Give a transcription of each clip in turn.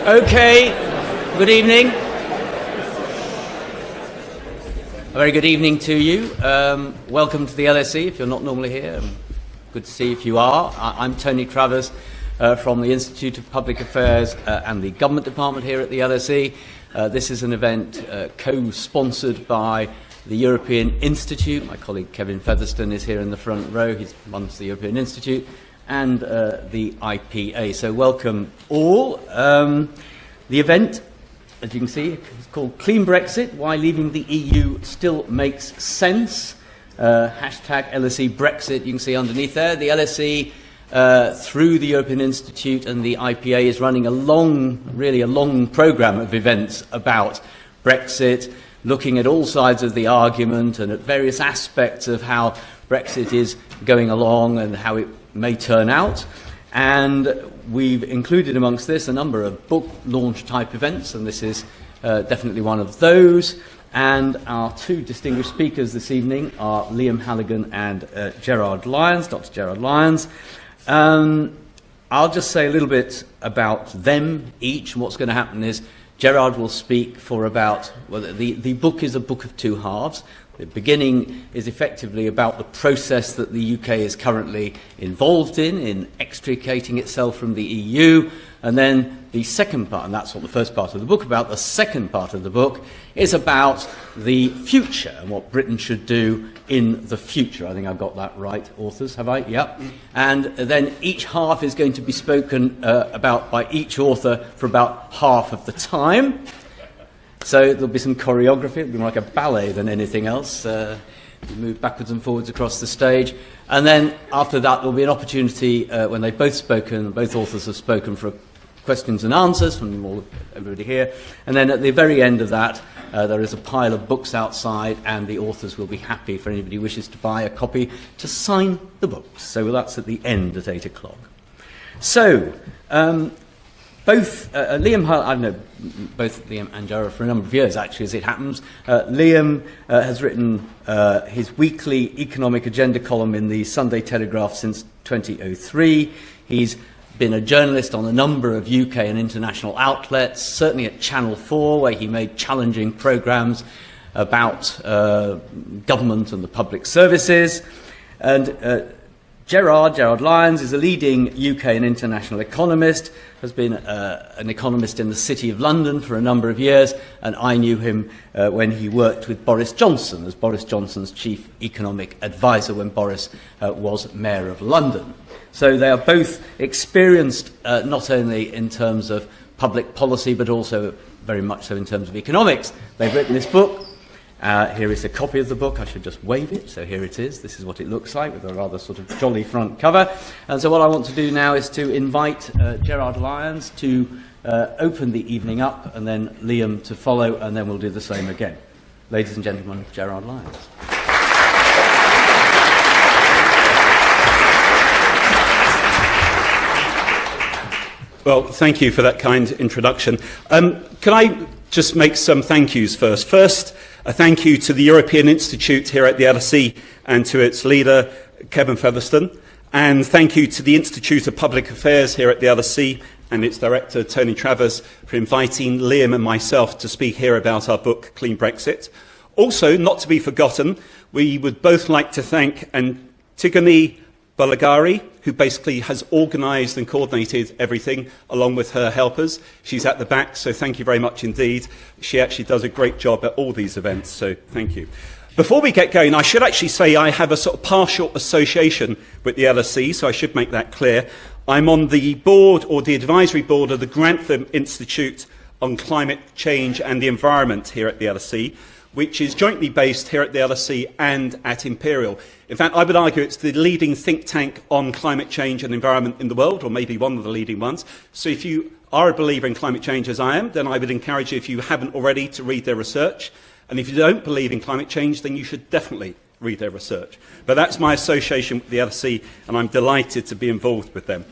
Okay, good evening. A very good evening to you. Welcome to the LSE, if you're not normally here. Good to see if you are. I'm Tony Travers from the Institute of Public Affairs and the Government Department here at the LSE. This is an event co-sponsored by the European Institute. My colleague Kevin Featherstone is here in the front row. He runs the European Institute and the IPA. So welcome all. The event, as you can see, is called Clean Brexit, Why Leaving the EU Still Makes Sense. Hashtag LSE Brexit, you can see underneath there. The LSE, through the European Institute and the IPA, is running a long programme of events about Brexit, looking at all sides of the argument and at various aspects of how Brexit is going along and how it may turn out. And we've included amongst this a number of book launch type events, and this is definitely one of those. And our two distinguished speakers this evening are Liam Halligan and Gerard Lyons, Dr. Gerard Lyons. I'll just say a little bit about them each. And what's going to happen is Gerard will speak for about, well, the book is a book of two halves. The beginning is effectively about the process that the UK is currently involved in extricating itself from the EU. And then the second part, and that's what the first part of the book about, the second part of the book is about the future and what Britain should do in the future. I think I've got that right, authors, have I? Yep. And then each half is going to be spoken about by each author for about half of the time. So there'll be some choreography. It'll be more like a ballet than anything else. You move backwards and forwards across the stage. And then after that, there'll be an opportunity when they've both spoken, both authors have spoken, for questions and answers from everybody here. And then at the very end of that, there is a pile of books outside, and the authors will be happy for anybody who wishes to buy a copy to sign the books. So that's at the end at 8 o'clock. So, both Liam, I've known both Liam and Gerard for a number of years, actually, as it happens. Liam has written his weekly economic agenda column in the Sunday Telegraph since 2003. He's been a journalist on a number of UK and international outlets, certainly at Channel 4, where he made challenging programmes about government and the public services. And Gerard Lyons is a leading UK and international economist, has been an economist in the City of London for a number of years, and I knew him when he worked with Boris Johnson as Boris Johnson's chief economic advisor when Boris was Mayor of London. So they are both experienced not only in terms of public policy but also very much so in terms of economics. They've written this book. Here is a copy of the book. I should just wave it. So here it is. This is what it looks like, with a rather sort of jolly front cover. And so what I want to do now is to invite Gerard Lyons to open the evening up, and then Liam to follow, and then we'll do the same again. Ladies and gentlemen, Gerard Lyons. Well, thank you for that kind introduction. Can I just make some thank yous first? First, a thank you to the European Institute here at the LSE and to its leader, Kevin Featherstone. And thank you to the Institute of Public Affairs here at the LSE and its director, Tony Travers, for inviting Liam and myself to speak here about our book, Clean Brexit. Also, not to be forgotten, we would both like to thank Antigone Balagari, who basically has organised and coordinated everything along with her helpers. She's at the back, so thank you very much indeed. She actually does a great job at all these events, so thank you. Before we get going, I should actually say I have a sort of partial association with the LSE, so I should make that clear. I'm on the board, or the advisory board, of the Grantham Institute on Climate Change and the Environment here at the LSE, which is jointly based here at the LSE and at Imperial. In fact, I would argue it's the leading think tank on climate change and environment in the world, or maybe one of the leading ones. So if you are a believer in climate change, as I am, then I would encourage you, if you haven't already, to read their research. And if you don't believe in climate change, then you should definitely read their research. But that's my association with the LSE, and I'm delighted to be involved with them.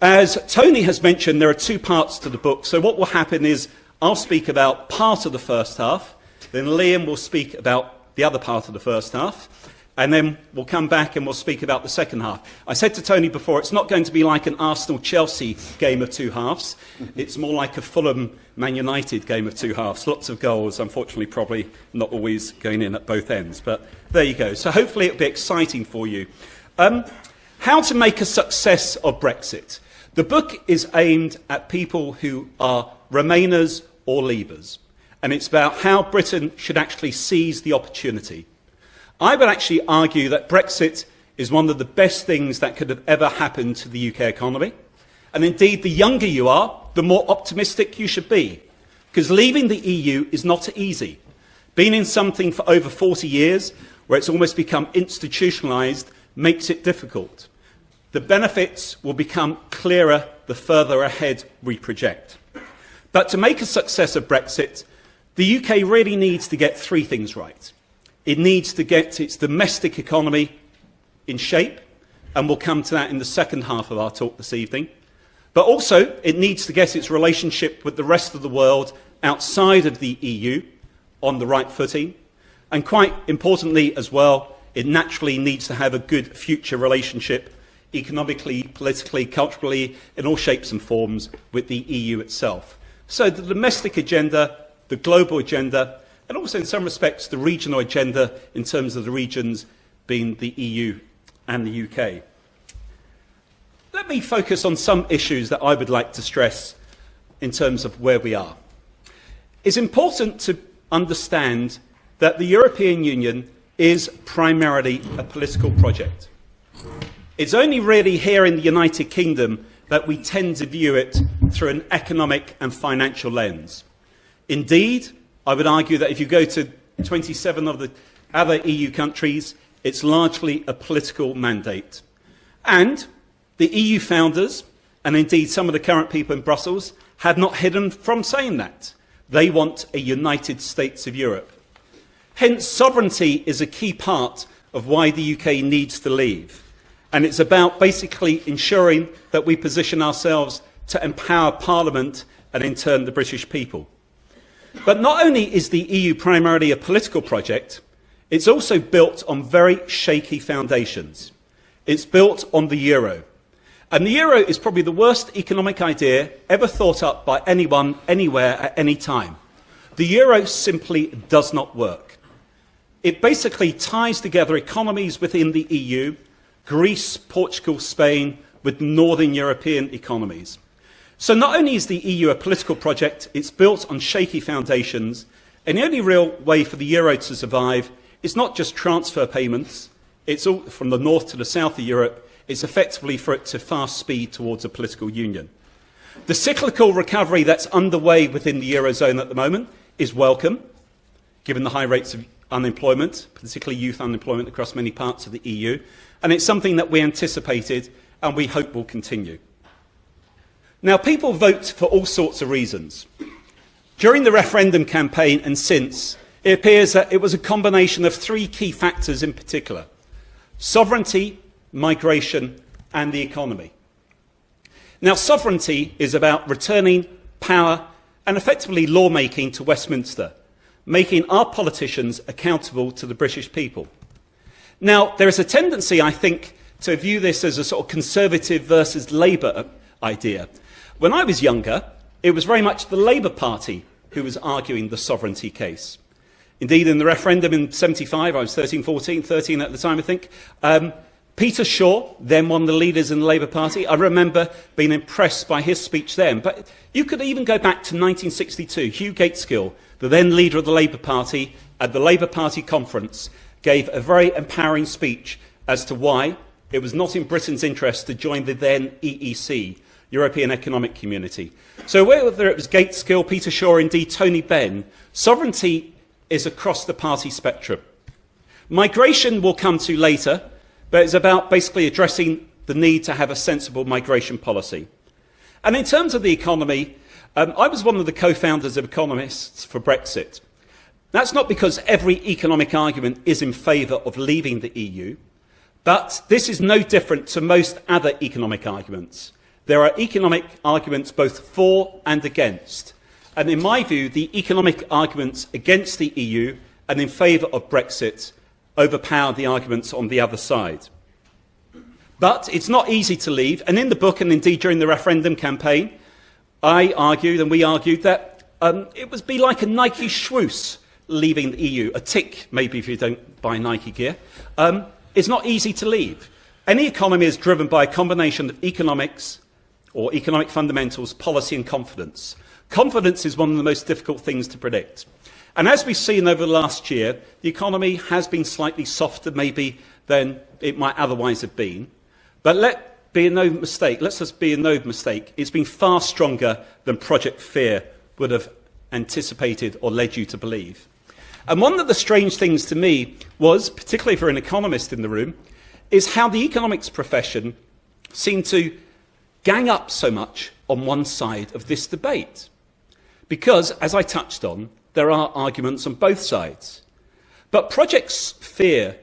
As Tony has mentioned, there are two parts to the book. So what will happen is I'll speak about part of the first half, then Liam will speak about the other part of the first half. and then we'll come back and we'll speak about the second half. I said to Tony before, it's not going to be like an Arsenal-Chelsea game of two halves. It's more like a Fulham-Man United game of two halves. Lots of goals, unfortunately, probably not always going in at both ends. But there you go. So hopefully it'll be exciting for you. How to make a success of Brexit. The book is aimed at people who are Remainers or Leavers. And it's about how Britain should actually seize the opportunity. I would actually argue that Brexit is one of the best things that could have ever happened to the UK economy. And indeed, the younger you are, the more optimistic you should be. Because leaving the EU is not easy. Being in something for over 40 years, where it's almost become institutionalised, makes it difficult. The benefits will become clearer the further ahead we project. But to make a success of Brexit, the UK really needs to get three things right. It needs to get its domestic economy in shape, and we'll come to that in the second half of our talk this evening. But also, it needs to get its relationship with the rest of the world outside of the EU on the right footing. And quite importantly as well, it naturally needs to have a good future relationship, economically, politically, culturally, in all shapes and forms with the EU itself. So the domestic agenda, the global agenda, and also in some respects the regional agenda in terms of the regions being the EU and the UK. Let me focus on some issues that I would like to stress in terms of where we are. It's important to understand that the European Union is primarily a political project. It's only really here in the United Kingdom that we tend to view it through an economic and financial lens. Indeed, I would argue that if you go to 27 of the other EU countries, it's largely a political mandate. And the EU founders, and indeed some of the current people in Brussels, have not hidden from saying that. They want a United States of Europe. Hence, sovereignty is a key part of why the UK needs to leave. And it's about basically ensuring that we position ourselves to empower Parliament and in turn the British people. But not only is the EU primarily a political project, it's also built on very shaky foundations. It's built on the euro. And the euro is probably the worst economic idea ever thought up by anyone, anywhere, at any time. The euro simply does not work. It basically ties together economies within the EU, Greece, Portugal, Spain, with northern European economies. So not only is the EU a political project, it's built on shaky foundations, and the only real way for the euro to survive is not just transfer payments, it's all from the north to the south of Europe, it's effectively for it to fast speed towards a political union. The cyclical recovery that's underway within the Eurozone at the moment is welcome, given the high rates of unemployment, particularly youth unemployment across many parts of the EU, and it's something that we anticipated and we hope will continue. Now, people vote for all sorts of reasons. During the referendum campaign and since, it appears that it was a combination of three key factors in particular: sovereignty, migration, and the economy. Now, sovereignty is about returning power and effectively lawmaking to Westminster, making our politicians accountable to the British people. Now, there is a tendency, I think, to view this as a sort of Conservative versus Labour idea. When I was younger, it was very much the Labour Party who was arguing the sovereignty case. Indeed, in the referendum in 75, I was 13 at the time, I think, Peter Shaw, then one of the leaders in the Labour Party, I remember being impressed by his speech then. But you could even go back to 1962. Hugh Gateskill, the then leader of the Labour Party, at the Labour Party conference, gave a very empowering speech as to why it was not in Britain's interest to join the then EEC, European Economic Community. So whether it was Gateskill, Peter Shaw, indeed Tony Benn, sovereignty is across the party spectrum. Migration will come to later, but it's about basically addressing the need to have a sensible migration policy. And in terms of the economy, I was one of the co-founders of Economists for Brexit. That's not because every economic argument is in favour of leaving the EU, but this is no different to most other economic arguments. There are economic arguments both for and against. And in my view, the economic arguments against the EU and in favour of Brexit overpowered the arguments on the other side. But it's not easy to leave, and in the book, and indeed during the referendum campaign, I argued, and we argued, that it would be like a Nike swoosh leaving the EU, a tick, maybe if you don't buy Nike gear. It's not easy to leave. Any economy is driven by a combination of economics, or economic fundamentals, policy and confidence. Confidence is one of the most difficult things to predict. And as we've seen over the last year, the economy has been slightly softer maybe than it might otherwise have been. But let's just be no mistake, it's been far stronger than Project Fear would have anticipated or led you to believe. And one of the strange things to me was, particularly for an economist in the room, is how the economics profession seemed to gang up so much on one side of this debate. Because, as I touched on, there are arguments on both sides. But Project Fear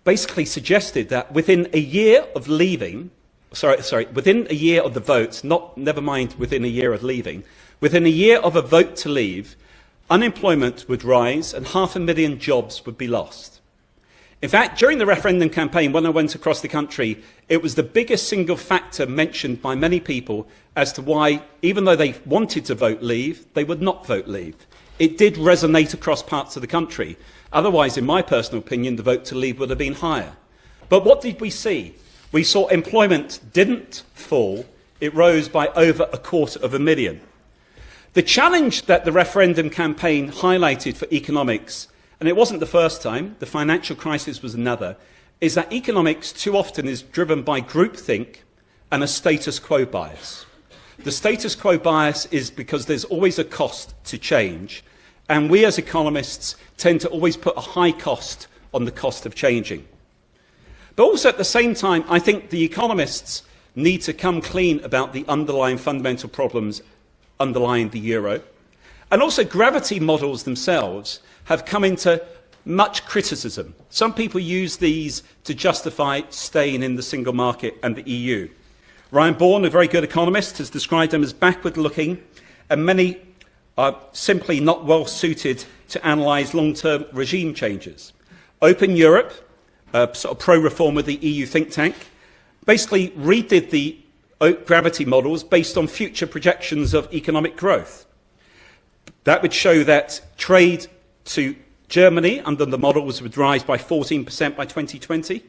basically suggested that within a year of leaving, within a year of the vote, never mind within a year of leaving, within a year of a vote to leave, unemployment would rise and 500,000 jobs would be lost. In fact, during the referendum campaign, when I went across the country, it was the biggest single factor mentioned by many people as to why, even though they wanted to vote leave, they would not vote leave. It did resonate across parts of the country. Otherwise, in my personal opinion, the vote to leave would have been higher. But what did we see? We saw employment didn't fall. It rose by over 250,000. The challenge that the referendum campaign highlighted for economics, and it wasn't the first time, the financial crisis was another, is that economics too often is driven by groupthink and a status quo bias. The status quo bias is because there's always a cost to change, and we as economists tend to always put a high cost on the cost of changing. But also at the same time, I think the economists need to come clean about the underlying fundamental problems underlying the euro. And also gravity models themselves have come into much criticism. Some people use these to justify staying in the single market and the EU. Ryan Bourne, a very good economist, has described them as backward-looking, and many are simply not well suited to analyse long-term regime changes. Open Europe, a sort of pro-reform with the EU think tank, basically redid the gravity models based on future projections of economic growth. That would show that trade to Germany under the models would rise by 14% by 2020.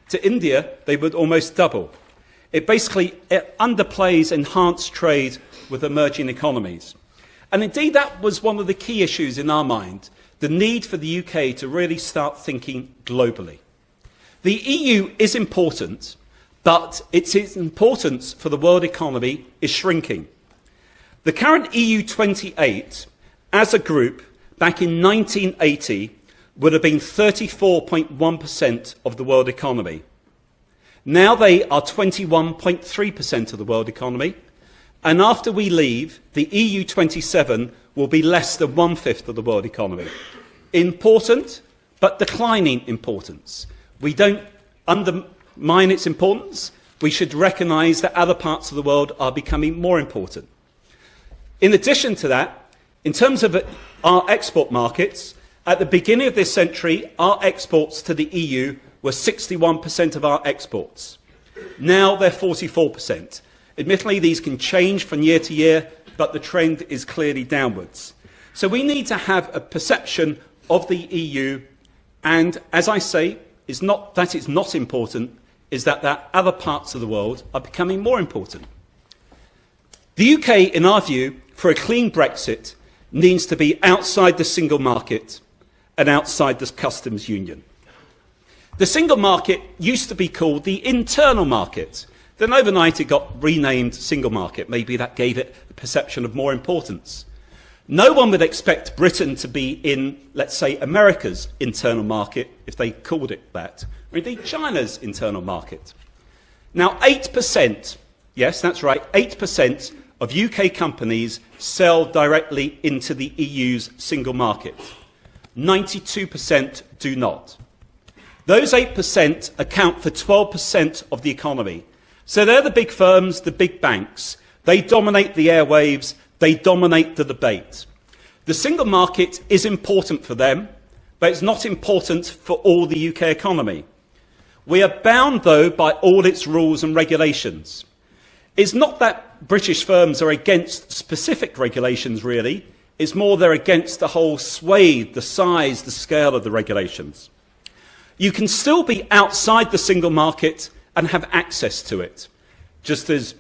To India, they would almost double. It underplays enhanced trade with emerging economies. And indeed, that was one of the key issues in our mind, the need for the UK to really start thinking globally. The EU is important, but its importance for the world economy is shrinking. The current EU 28, as a group, back in 1980, would have been 34.1% of the world economy. Now they are 21.3% of the world economy, and after we leave, the EU 27 will be less than 1/5 of the world economy. Important, but declining importance. We don't undermine its importance. We should recognise that other parts of the world are becoming more important. In addition to that, in terms of our export markets, at the beginning of this century, our exports to the EU were 61% of our exports. Now they're 44%. Admittedly, these can change from year to year, but the trend is clearly downwards. So we need to have a perception of the EU, and as I say, it's not that it's not important, is that other parts of the world are becoming more important. The UK, in our view, for a clean Brexit, needs to be outside the single market and outside the customs union. The single market used to be called the internal market. Then overnight it got renamed single market. Maybe that gave it a perception of more importance. No one would expect Britain to be in, let's say, America's internal market, if they called it that, or indeed China's internal market. Now 8%, yes, that's right, 8% of UK companies sell directly into the EU's single market. 92% do not. Those 8% account for 12% of the economy. So they're the big firms, the big banks. They dominate the airwaves, they dominate the debate. The single market is important for them, but it's not important for all the UK economy. We are bound, though, by all its rules and regulations. It's not that British firms are against specific regulations, really. It's more they're against the whole swathe, the size, the scale of the regulations. You can still be outside the single market and have access to it, just as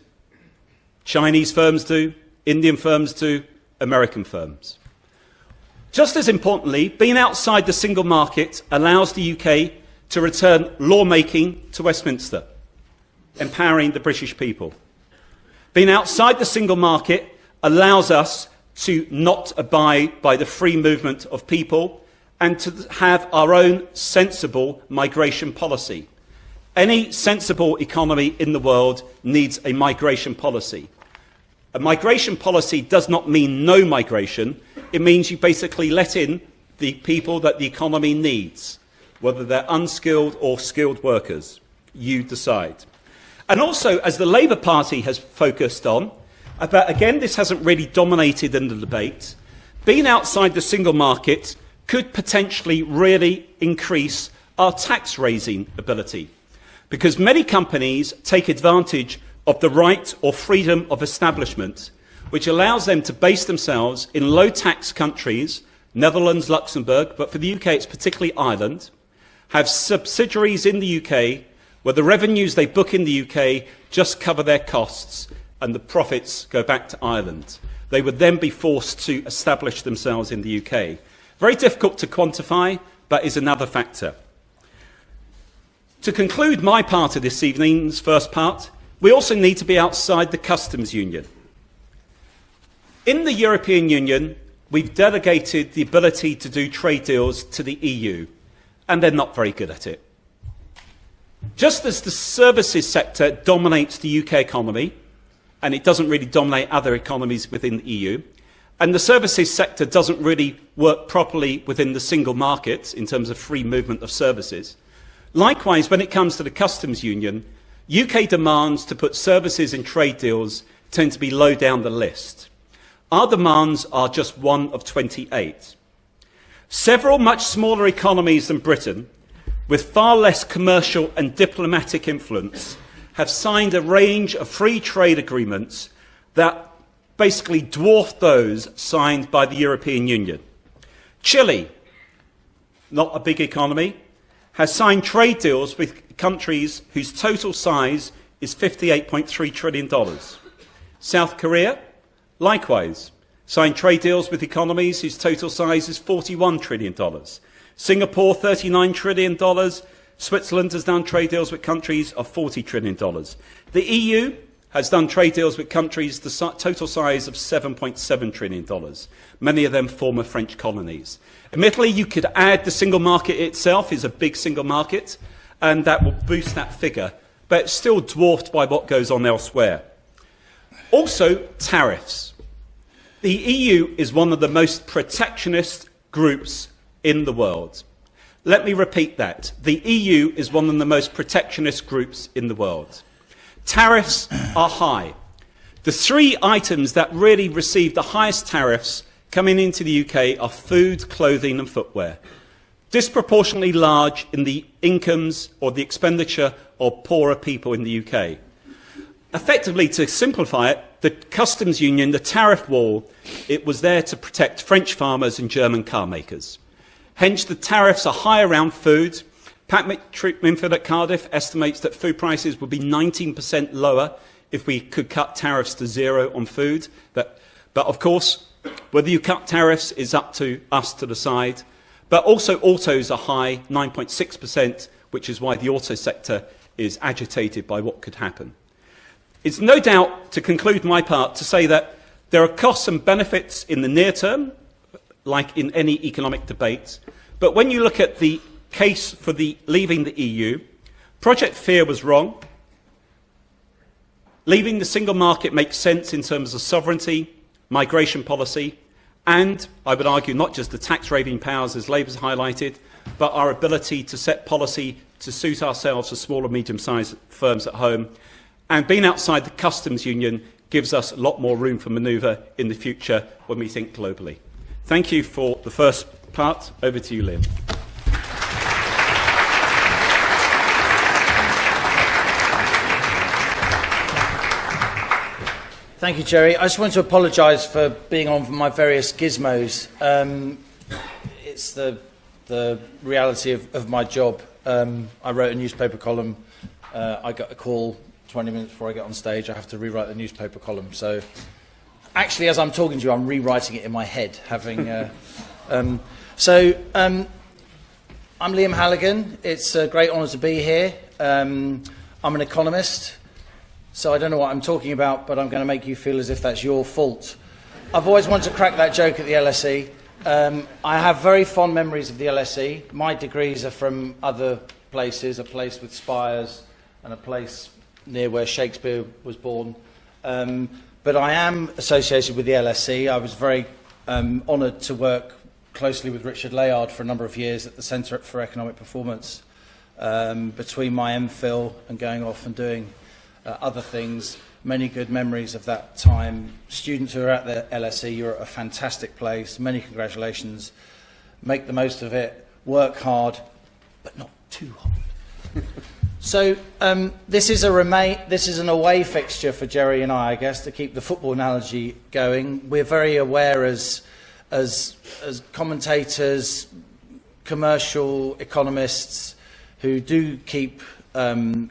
Chinese firms do, Indian firms do, American firms. Just as importantly, being outside the single market allows the UK to return lawmaking to Westminster, empowering the British people. Being outside the single market allows us to not abide by the free movement of people and to have our own sensible migration policy. Any sensible economy in the world needs a migration policy. A migration policy does not mean no migration. It means you basically let in the people that the economy needs, whether they're unskilled or skilled workers. You decide. And also, as the Labour Party has focused on, but again, this hasn't really dominated in the debate, being outside the single market could potentially really increase our tax raising ability, because many companies take advantage of the right or freedom of establishment, which allows them to base themselves in low-tax countries, Netherlands, Luxembourg, but for the UK it's particularly Ireland, have subsidiaries in the UK where the revenues they book in the UK just cover their costs and the profits go back to Ireland. They would then be forced to establish themselves in the UK. Very difficult to quantify, but is another factor. To conclude my part of this evening's first part, we also need to be outside the customs union. In the European Union, we've delegated the ability to do trade deals to the EU, and they're not very good at it. Just as the services sector dominates the UK economy, and it doesn't really dominate other economies within the EU, and the services sector doesn't really work properly within the single market in terms of free movement of services, likewise, when it comes to the customs union, UK demands to put services in trade deals tend to be low down the list. Our demands are just one of 28. Several much smaller economies than Britain, with far less commercial and diplomatic influence, have signed a range of free trade agreements that basically dwarf those signed by the European Union. Chile, not a big economy, has signed trade deals with countries whose total size is $58.3 trillion. South Korea, likewise, signed trade deals with economies whose total size is $41 trillion. Singapore, $39 trillion. Switzerland has done trade deals with countries of $40 trillion. The EU has done trade deals with countries the total size of $7.7 trillion, many of them former French colonies. Admittedly, you could add the single market itself is a big single market, and that will boost that figure, but it's still dwarfed by what goes on elsewhere. Also, tariffs. The EU is one of the most protectionist groups in the world. Let me repeat that. The EU is one of the most protectionist groups in the world. Tariffs are high. The three items that really receive the highest tariffs coming into the UK are food, clothing and footwear, disproportionately large in the incomes or the expenditure of poorer people in the UK. Effectively, to simplify it, the customs union, the tariff wall, it was there to protect French farmers and German car makers. Hence, the tariffs are high around food. Pat Minford at Cardiff estimates that food prices would be 19% lower if we could cut tariffs to zero on food. But of course, whether you cut tariffs is up to us to decide. But also, autos are high, 9.6%, which is why the auto sector is agitated by what could happen. It's no doubt, to conclude my part, to say that there are costs and benefits in the near term, like in any economic debate. But when you look at the case for leaving the EU, Project Fear was wrong. Leaving the single market makes sense in terms of sovereignty, migration policy, and, I would argue, not just the tax-raising powers, as Labour's highlighted, but our ability to set policy to suit ourselves as small and medium-sized firms at home. And being outside the customs union gives us a lot more room for manoeuvre in the future when we think globally. Thank you for the first part. Over to you, Liam. Thank you, Jerry. I just want to apologise for being on my various gizmos. It's the reality of my job. I wrote a newspaper column. I got a call 20 minutes before I get on stage. I have to rewrite the newspaper column. So, actually, as I'm talking to you, I'm rewriting it in my head. I'm Liam Halligan. It's a great honour to be here. I'm an economist. So I don't know what I'm talking about, but I'm going to make you feel as if that's your fault. I've always wanted to crack that joke at the LSE. I have very fond memories of the LSE. My degrees are from other places, a place with spires and a place near where Shakespeare was born. But I am associated with the LSE. I was very honoured to work closely with Richard Lyons for a number of years at the Centre for Economic Performance, between my MPhil and going off and doing other things. Many good memories of that time. Students who are at the LSE, you're at a fantastic place. Many congratulations. Make the most of it. Work hard, but not too hard. So this is an away fixture for Jerry and I guess, to keep the football analogy going. We're very aware as commentators, commercial economists who do keep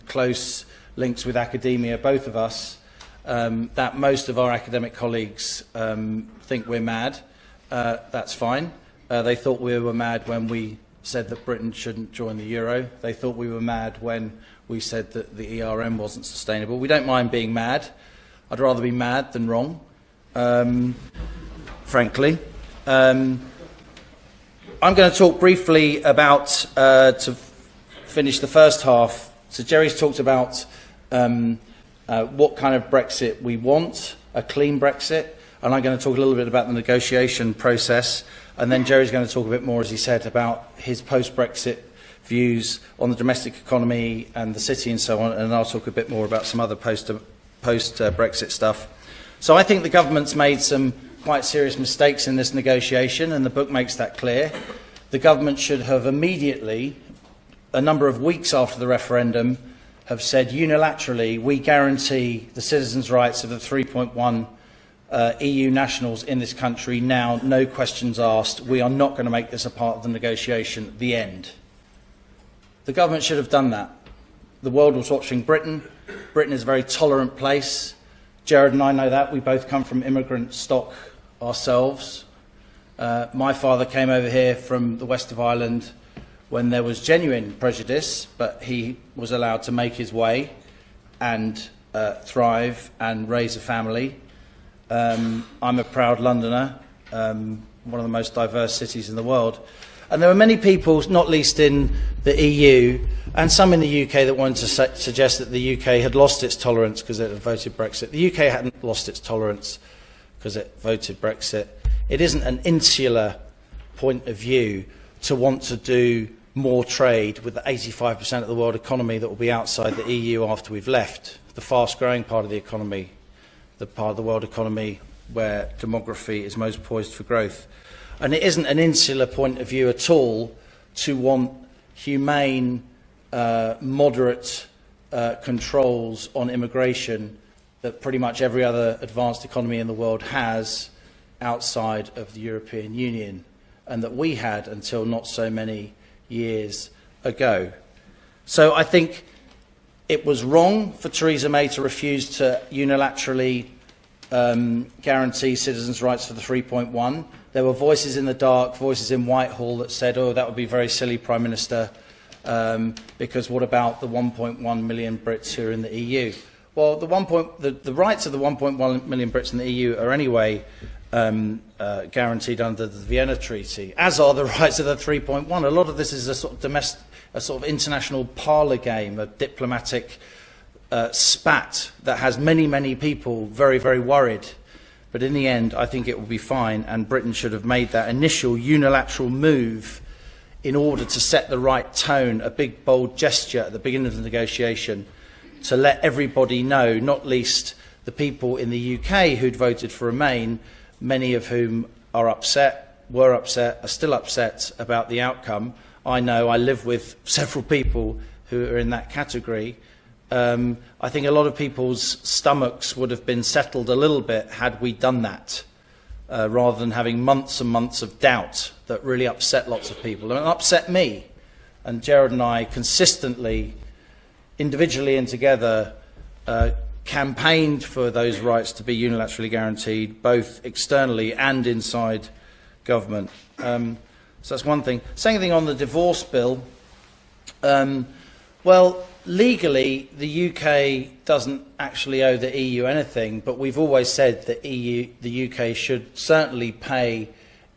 close links with academia, both of us, that most of our academic colleagues think we're mad. That's fine. They thought we were mad when we said that Britain shouldn't join the euro. They thought we were mad when we said that the ERM wasn't sustainable. We don't mind being mad. I'd rather be mad than wrong, frankly. I'm going to talk briefly about, to finish the first half, so Jerry's talked about what kind of Brexit we want, a clean Brexit, and I'm going to talk a little bit about the negotiation process, and then Jerry's going to talk a bit more, as he said, about his post-Brexit views on the domestic economy and the city and so on, and I'll talk a bit more about some other post-Brexit stuff. So I think the government's made some quite serious mistakes in this negotiation, and the book makes that clear. The government should have immediately, a number of weeks after the referendum, have said unilaterally, we guarantee the citizens' rights of the 3.1 EU nationals in this country now, no questions asked. We are not going to make this a part of the negotiation. The end. The government should have done that. The world was watching Britain. Britain is a very tolerant place. Gerard and I know that. We both come from immigrant stock ourselves. My father came over here from the west of Ireland when there was genuine prejudice, but he was allowed to make his way and thrive and raise a family. I'm a proud Londoner, one of the most diverse cities in the world. And there were many people, not least in the EU, and some in the UK, that wanted to suggest that the UK had lost its tolerance because it had voted Brexit. The UK hadn't lost its tolerance because it voted Brexit. It isn't an insular point of view to want to do more trade with the 85% of the world economy that will be outside the EU after we've left, the fast-growing part of the economy, the part of the world economy where demography is most poised for growth. And it isn't an insular point of view at all to want humane, moderate controls on immigration that pretty much every other advanced economy in the world has outside of the European Union, and that we had until not so many years ago. So I think it was wrong for Theresa May to refuse to unilaterally guarantee citizens' rights for the 3.1. There were voices in the dark, voices in Whitehall that said, oh, that would be very silly, Prime Minister, because what about the 1.1 million Brits who are in the EU? Well, the rights of the 1.1 million Brits in the EU are anyway guaranteed under the Vienna Treaty, as are the rights of the 3.1. A lot of this is a sort of international parlour game, a diplomatic spat that has many, many people very, very worried. But in the end, I think it will be fine, and Britain should have made that initial unilateral move in order to set the right tone, a big, bold gesture at the beginning of the negotiation to let everybody know, not least the people in the UK who'd voted for Remain, many of whom are upset, were upset, are still upset about the outcome. I know I live with several people who are in that category. I think a lot of people's stomachs would have been settled a little bit had we done that, rather than having months and months of doubt that really upset lots of people. And it upset me. And Gerard and I consistently, individually and together, campaigned for those rights to be unilaterally guaranteed, both externally and inside government. So that's one thing. Second thing, on the divorce bill, well, legally, the UK doesn't actually owe the EU anything, but we've always said that the UK should certainly pay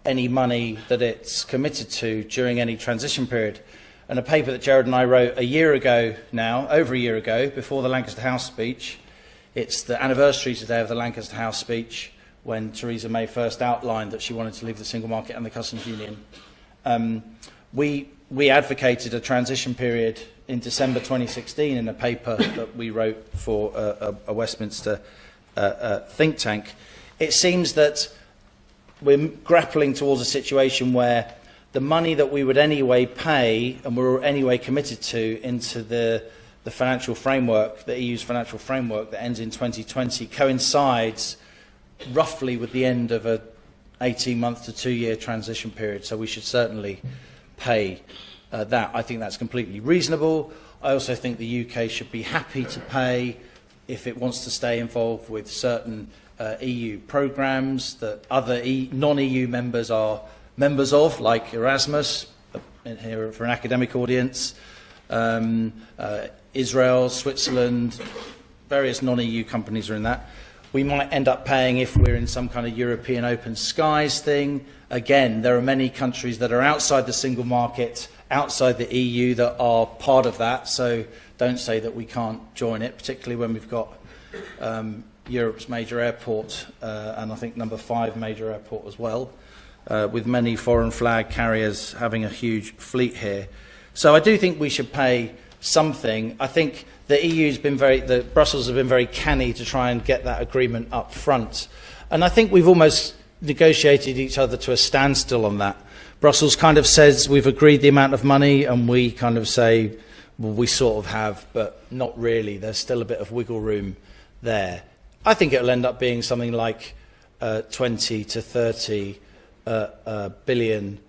any money that it's committed to during any transition period. And a paper that Gerard and I wrote a year ago now, over a year ago, before the Lancaster House speech, it's the anniversary today of the Lancaster House speech, when Theresa May first outlined that she wanted to leave the single market and the customs union. We advocated a transition period in December 2016 in a paper that we wrote for a Westminster think tank. It seems that we're grappling towards a situation where the money that we would anyway pay and we're anyway committed to into the financial framework, the EU's financial framework that ends in 2020, coincides roughly with the end of a 18-month to 2-year transition period. So we should certainly pay that. I think that's completely reasonable. I also think the UK should be happy to pay if it wants to stay involved with certain EU programmes that other non-EU members are members of, like Erasmus, here for an academic audience, Israel, Switzerland, various non-EU companies are in that. We might end up paying if we're in some kind of European open skies thing. Again, there are many countries that are outside the single market, outside the EU, that are part of that, so don't say that we can't join it, particularly when we've got Europe's major airport, and I think number 5 major airport as well, with many foreign flag carriers having a huge fleet here. So I do think we should pay something. I think the EU's been Brussels have been very canny to try and get that agreement up front. And I think we've almost negotiated each other to a standstill on that. Brussels kind of says we've agreed the amount of money, and we kind of say, well, we sort of have, but not really. There's still a bit of wiggle room there. I think it'll end up being something like 20 to 30 billion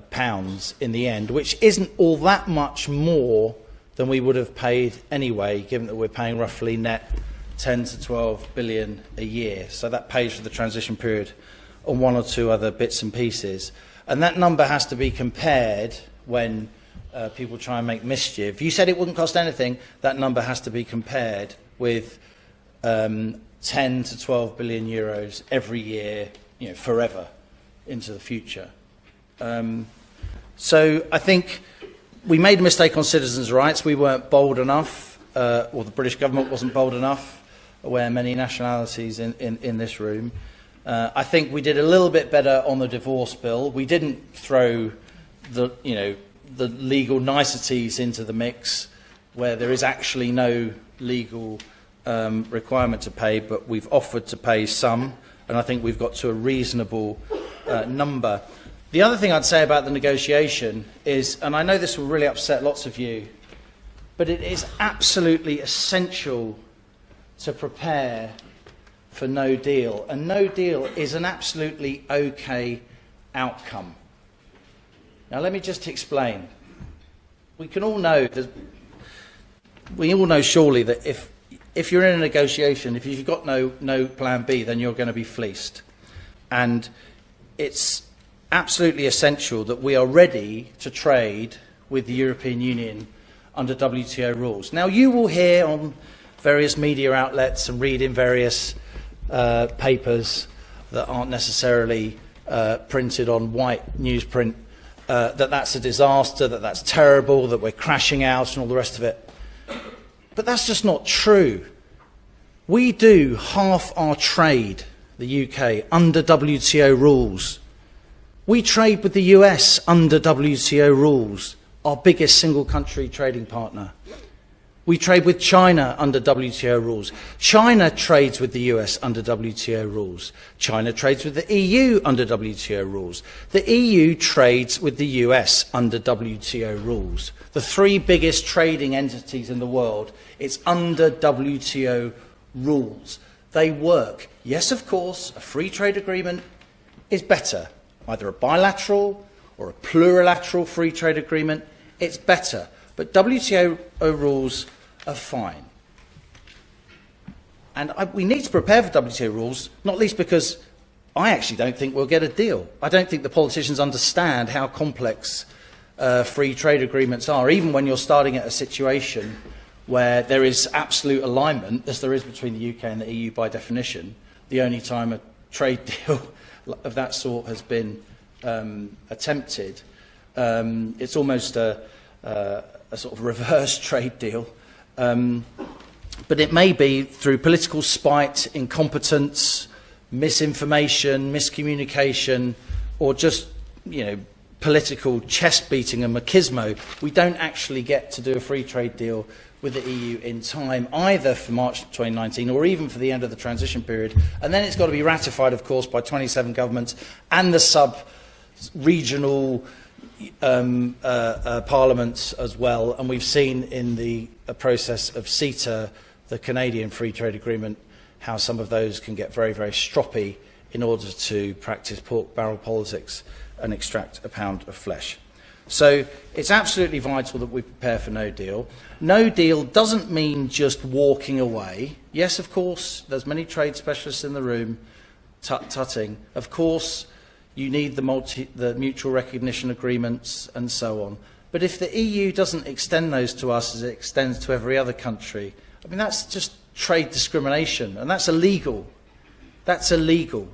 pounds in the end, which isn't all that much more than we would have paid anyway, given that we're paying roughly net 10 to 12 billion a year. So that pays for the transition period on one or two other bits and pieces. And that number has to be compared when people try and make mischief. You said it wouldn't cost anything. That number has to be compared with 10 to 12 billion euros every year, forever into the future. So I think we made a mistake on citizens' rights. We weren't bold enough, or the British government wasn't bold enough, where many nationalities in this room. I think we did a little bit better on the divorce bill. We didn't throw the legal niceties into the mix, where there is actually no legal requirement to pay, but we've offered to pay some, and I think we've got to a reasonable number. The other thing I'd say about the negotiation is, and I know this will really upset lots of you, but it is absolutely essential to prepare for no deal. And no deal is an absolutely okay outcome. Now let me just explain. We all know surely that if you're in a negotiation, if you've got no plan B, then you're going to be fleeced. And it's absolutely essential that we are ready to trade with the European Union under WTO rules. Now, you will hear on various media outlets and read in various papers that aren't necessarily printed on white newsprint that that's a disaster, that that's terrible, that we're crashing out and all the rest of it. But that's just not true. We do half our trade, the UK, under WTO rules. We trade with the US under WTO rules, our biggest single country trading partner. We trade with China under WTO rules. China trades with the US under WTO rules. China trades with the EU under WTO rules. The EU trades with the US under WTO rules. The three biggest trading entities in the world, it's under WTO rules. They work. Yes, of course, a free trade agreement is better. Either a bilateral or a plurilateral free trade agreement, it's better. But WTO rules are fine. And we need to prepare for WTO rules, not least because I actually don't think we'll get a deal. I don't think the politicians understand how complex free trade agreements are, even when you're starting at a situation where there is absolute alignment, as there is between the UK and the EU by definition. The only time a trade deal of that sort has been attempted, it's almost a sort of reverse trade deal. But it may be through political spite, incompetence, misinformation, miscommunication, or just, political chest beating and machismo. We don't actually get to do a free trade deal with the EU in time, either for March 2019 or even for the end of the transition period. And then it's got to be ratified, of course, by 27 governments and the sub-regional parliaments as well. And we've seen in the process of CETA, the Canadian Free Trade Agreement, how some of those can get very, very stroppy in order to practice pork barrel politics and extract a pound of flesh. So it's absolutely vital that we prepare for no deal. No deal doesn't mean just walking away. Yes, of course, there's many trade specialists in the room tutting. Of course, you need the mutual recognition agreements and so on. But if the EU doesn't extend those to us as it extends to every other country, I mean, that's just trade discrimination, and that's illegal. That's illegal.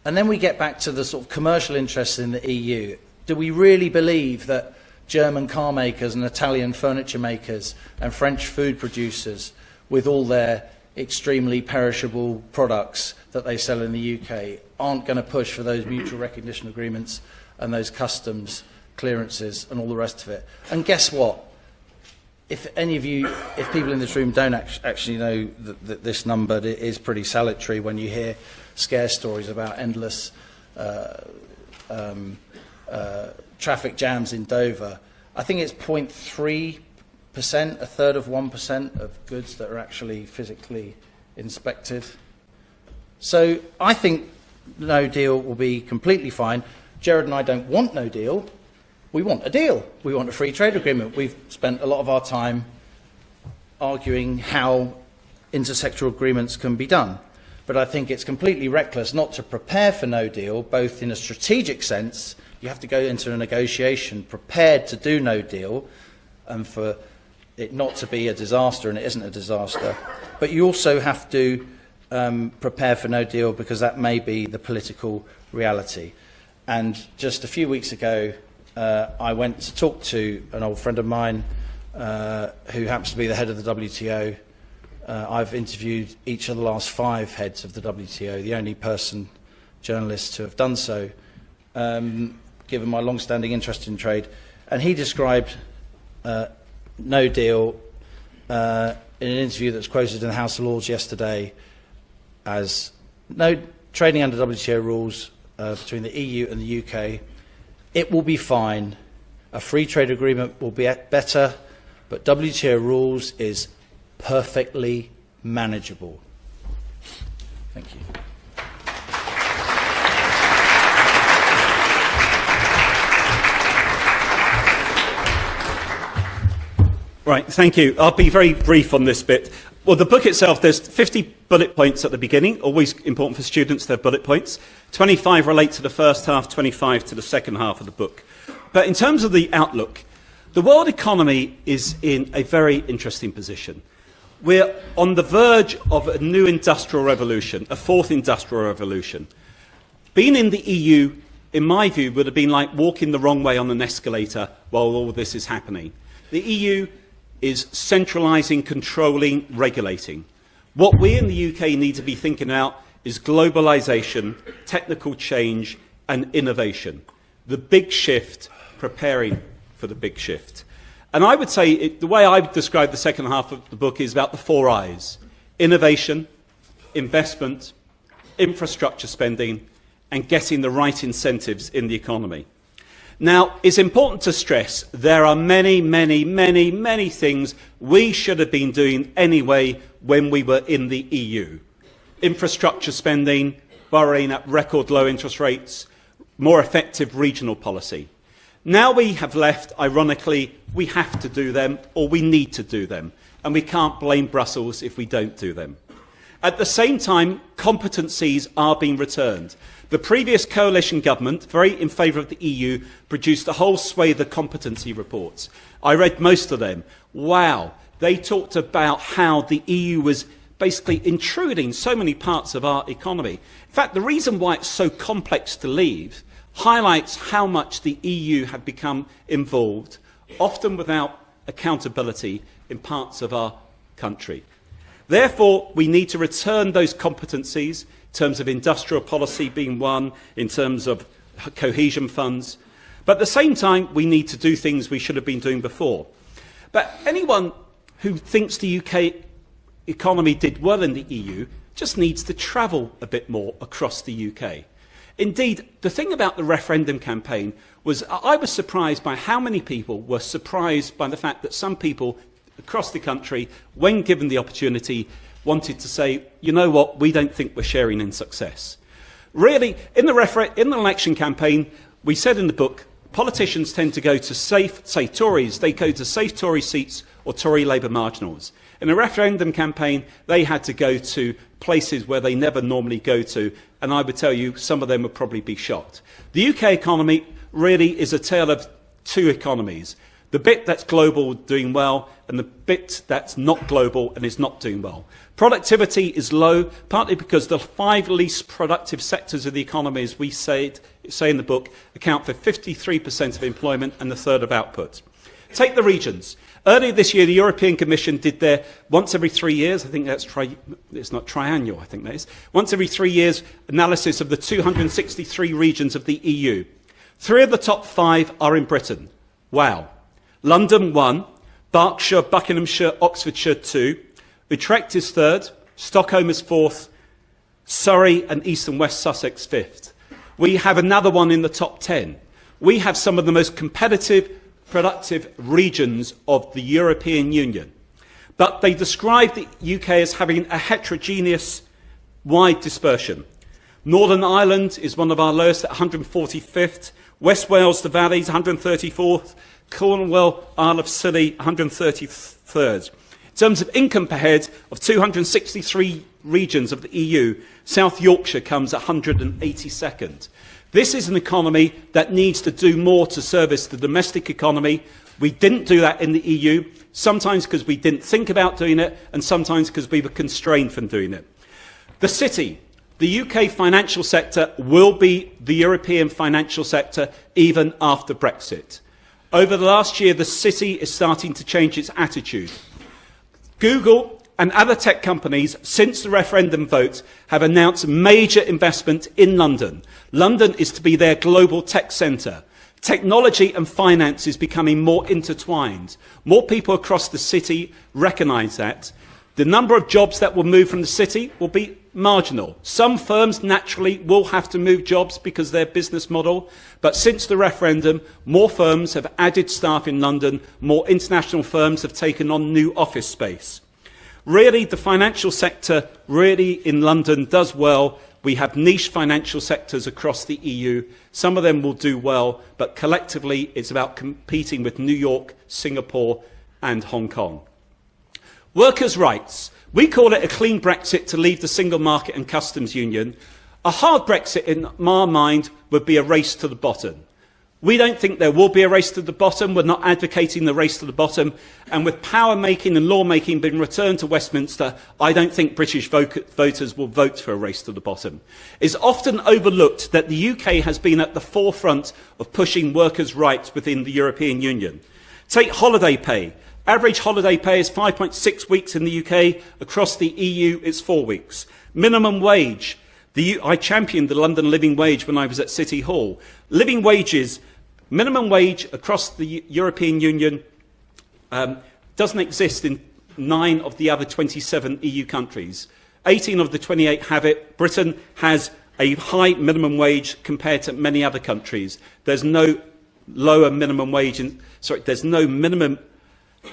And then we get back to the sort of commercial interests in the EU. Do we really believe that German car makers and Italian furniture makers and French food producers, with all their extremely perishable products that they sell in the UK, aren't going to push for those mutual recognition agreements and those customs clearances and all the rest of it? And guess what? If people in this room don't actually know that this number, it is pretty salutary when you hear scare stories about endless traffic jams in Dover. I think it's 0.3%, a third of 1% of goods that are actually physically inspected. So I think no deal will be completely fine. Gerard and I don't want no deal. We want a deal. We want a free trade agreement. We've spent a lot of our time arguing how intersectoral agreements can be done. But I think it's completely reckless not to prepare for no deal, both in a strategic sense. You have to go into a negotiation prepared to do no deal and for it not to be a disaster, and it isn't a disaster. But you also have to prepare for no deal because that may be the political reality. And just a few weeks ago, I went to talk to an old friend of mine who happens to be the head of the WTO. I've interviewed each of the last 5 heads of the WTO, the only journalist to have done so, given my long-standing interest in trade. And he described no deal in an interview that's quoted in the House of Lords yesterday as no trading under WTO rules between the EU and the UK. It will be fine. A free trade agreement will be better, but WTO rules is perfectly manageable. Thank you. Right, thank you. I'll be very brief on this bit. Well, the book itself, there's 50 bullet points at the beginning, always important for students, they're bullet points. 25 relate to the first half, 25 to the second half of the book. But in terms of the outlook, the world economy is in a very interesting position. We're on the verge of a new industrial revolution, a 4th industrial revolution. Being in the EU, in my view, would have been like walking the wrong way on an escalator while all this is happening. The EU is centralising, controlling, regulating. What we in the UK need to be thinking about is globalisation, technical change and innovation. The big shift, preparing for the big shift. And I would say the way I would describe the second half of the book is about the 4 I's: innovation, investment, infrastructure spending, and getting the right incentives in the economy. Now, it's important to stress there are many, many, many, many things we should have been doing anyway when we were in the EU. Infrastructure spending, borrowing at record low interest rates, more effective regional policy. Now we have left, ironically, we have to do them, or we need to do them, and we can't blame Brussels if we don't do them. At the same time, competencies are being returned. The previous coalition government, very in favour of the EU, produced a whole swathe of competency reports. I read most of them. Wow, they talked about how the EU was basically intruding so many parts of our economy. In fact, the reason why it's so complex to leave highlights how much the EU had become involved, often without accountability in parts of our country. Therefore, we need to return those competencies in terms of industrial policy being one, in terms of cohesion funds. But at the same time, we need to do things we should have been doing before. But anyone who thinks the UK economy did well in the EU just needs to travel a bit more across the UK. Indeed, the thing about the referendum campaign was I was surprised by how many people were surprised by the fact that some people across the country, when given the opportunity, wanted to say, you know what, we don't think we're sharing in success. Really, in the election campaign, we said in the book, politicians tend to go to safe, say Tories, they go to safe Tory seats or Tory Labour marginals. In a referendum campaign, they had to go to places where they never normally go to, and I would tell you, some of them would probably be shocked. The UK economy really is a tale of two economies. The bit that's global doing well, and the bit that's not global and is not doing well. Productivity is low, partly because the 5 least productive sectors of the economy, as we say in the book, account for 53% of employment and a third of output. Take the regions. Earlier this year, the European Commission did their once every 3 years, I think that's it's not triannual, I think that is, once every 3 years analysis of the 263 regions of the EU. 3 of the top 5 are in Britain. Wow. London 1, Berkshire, Buckinghamshire, Oxfordshire 2, Utrecht is 3rd, Stockholm is 4th, Surrey and East and West Sussex 5th. We have another one in the top 10. We have some of the most competitive, productive regions of the European Union. But they describe the UK as having a heterogeneous, wide dispersion. Northern Ireland is one of our lowest at 145th, West Wales, the Valleys, 134th, Cornwall, Isle of Scilly, 133rd. In terms of income per head of 263 regions of the EU, South Yorkshire comes 182nd. This is an economy that needs to do more to service the domestic economy. We didn't do that in the EU, sometimes because we didn't think about doing it, and sometimes because we were constrained from doing it. The city. The UK financial sector will be the European financial sector even after Brexit. Over the last year, the city is starting to change its attitude. Google and other tech companies, since the referendum vote, have announced major investment in London. London is to be their global tech centre. Technology and finance is becoming more intertwined. More people across the city recognise that. The number of jobs that will move from the city will be marginal. Some firms naturally will have to move jobs because of their business model, but since the referendum, more firms have added staff in London, more international firms have taken on new office space. Really, the financial sector really in London does well. We have niche financial sectors across the EU. Some of them will do well, but collectively it's about competing with New York, Singapore and Hong Kong. Workers' rights. We call it a clean Brexit to leave the single market and customs union. A hard Brexit, in my mind, would be a race to the bottom. We don't think there will be a race to the bottom. We're not advocating the race to the bottom. And with power making and law making being returned to Westminster, I don't think British voters will vote for a race to the bottom. It's often overlooked that the UK has been at the forefront of pushing workers' rights within the European Union. Take holiday pay. Average holiday pay is 5.6 weeks in the UK. Across the EU, it's 4 weeks. Minimum wage. I championed the London living wage when I was at City Hall. Living wages, minimum wage across the European Union doesn't exist in 9 of the other 27 EU countries. 18 of the 28 have it. Britain has a high minimum wage compared to many other countries. There's no lower minimum wage there's no minimum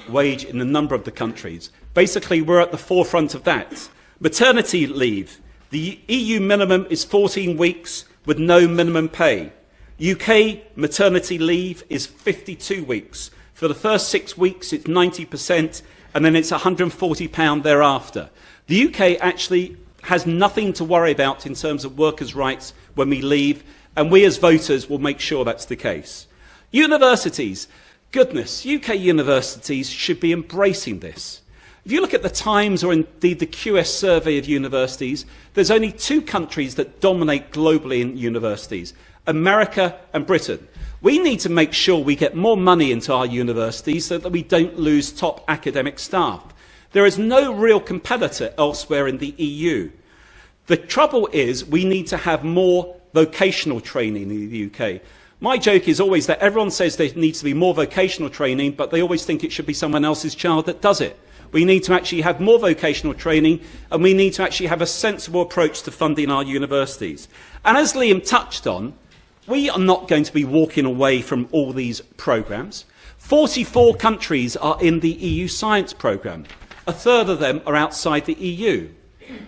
wage in a number of the countries. Basically, we're at the forefront of that. Maternity leave. The EU minimum is 14 weeks with no minimum pay. UK maternity leave is 52 weeks. For the first 6 weeks, it's 90%, and then it's £140 thereafter. The UK actually has nothing to worry about in terms of workers' rights when we leave, and we as voters will make sure that's the case. Universities. Goodness, UK universities should be embracing this. If you look at the Times or indeed the QS survey of universities, there's only 2 countries that dominate globally in universities, America and Britain. We need to make sure we get more money into our universities so that we don't lose top academic staff. There is no real competitor elsewhere in the EU. The trouble is we need to have more vocational training in the UK. My joke is always that everyone says there needs to be more vocational training, but they always think it should be someone else's child that does it. We need to actually have more vocational training, and we need to actually have a sensible approach to funding our universities. And as Liam touched on, we are not going to be walking away from all these programmes. 44 countries are in the EU science programme. A third of them are outside the EU.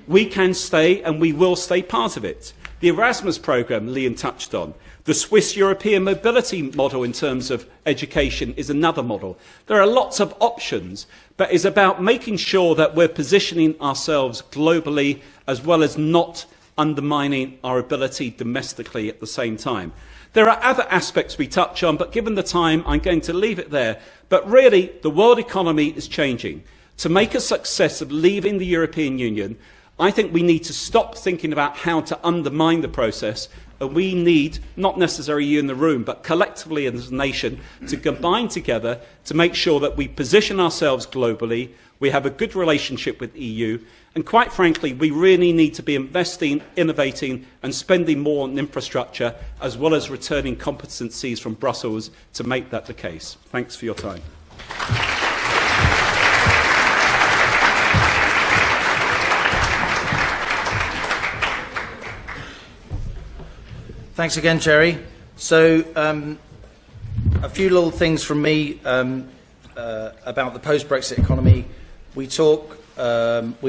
We can stay, and we will stay part of it. The Erasmus programme Liam touched on. The Swiss European mobility model in terms of education is another model. There are lots of options, but it's about making sure that we're positioning ourselves globally as well as not undermining our ability domestically at the same time. There are other aspects we touch on, but given the time, I'm going to leave it there. But really, the world economy is changing. To make a success of leaving the European Union, I think we need to stop thinking about how to undermine the process, and we need, not necessarily you in the room, but collectively as a nation, to combine together to make sure that we position ourselves globally, we have a good relationship with the EU, and quite frankly, we really need to be investing, innovating, and spending more on infrastructure, as well as returning competencies from Brussels to make that the case. Thanks for your time. Thanks again, Jerry. So, a few little things from me about the post-Brexit economy. We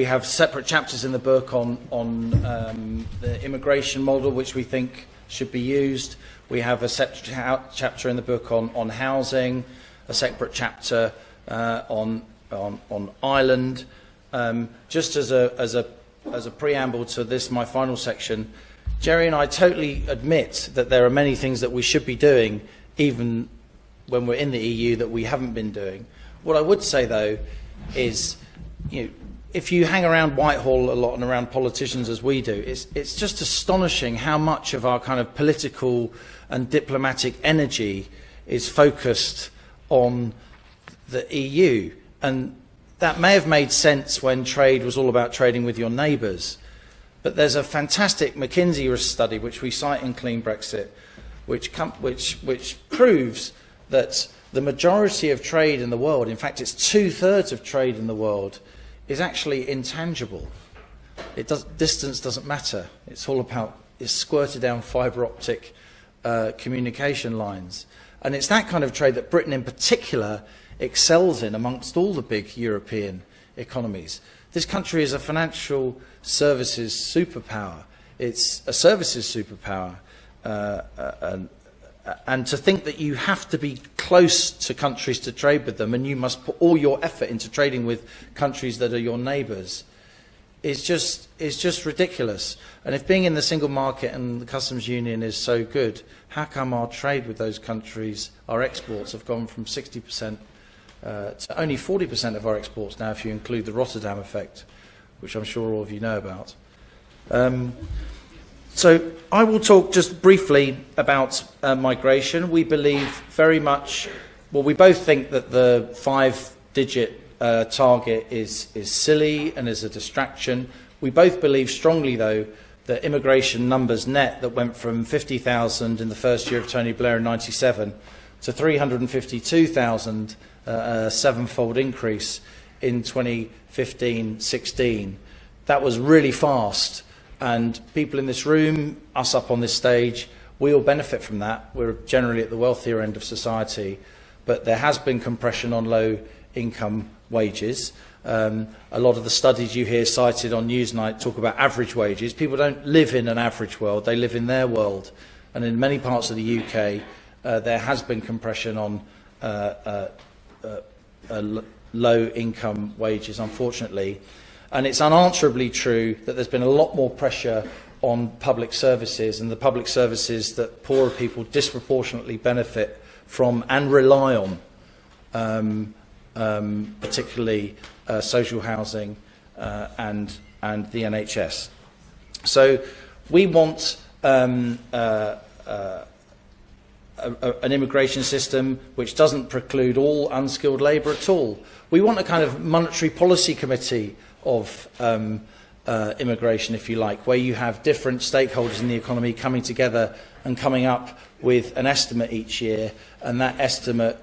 have separate chapters in the book on the immigration model, which we think should be used. We have a separate chapter in the book on housing, a separate chapter on Ireland. Just as a preamble to this, my final section, Jerry and I totally admit that there are many things that we should be doing, even when we're in the EU, that we haven't been doing. What I would say, though, is, if you hang around Whitehall a lot and around politicians as we do, it's just astonishing how much of our kind of political and diplomatic energy is focused on the EU. And that may have made sense when trade was all about trading with your neighbours. But there's a fantastic McKinsey study, which we cite in Clean Brexit, which proves that the majority of trade in the world, in fact it's 2/3 of trade in the world, is actually intangible. Distance doesn't matter. It's squirted down fibre optic communication lines. And it's that kind of trade that Britain in particular excels in amongst all the big European economies. This country is a financial services superpower. It's a services superpower. And to think that you have to be close to countries to trade with them, and you must put all your effort into trading with countries that are your neighbours, is just ridiculous. And if being in the single market and the customs union is so good, how come our trade with those countries, our exports, have gone from 60% to only 40% of our exports now, if you include the Rotterdam effect, which I'm sure all of you know about. So I will talk just briefly about migration. We believe very much, well, we both think that the 5-digit target is silly and is a distraction. We both believe strongly, though, that immigration numbers net that went from 50,000 in the first year of Tony Blair in '97 to 352,000 a sevenfold increase in 2015-16. That was really fast, and people in this room, us up on this stage, we all benefit from that. We're generally at the wealthier end of society, but there has been compression on low income wages. A lot of the studies you hear cited on Newsnight talk about average wages. People don't live in an average world, they live in their world. And in many parts of the UK, there has been compression on low income wages, unfortunately. And it's unanswerably true that there's been a lot more pressure on public services, and the public services that poorer people disproportionately benefit from and rely on, particularly social housing and the NHS. So we want an immigration system which doesn't preclude all unskilled labour at all. We want a kind of monetary policy committee of immigration, if you like, where you have different stakeholders in the economy coming together and coming up with an estimate each year, and that estimate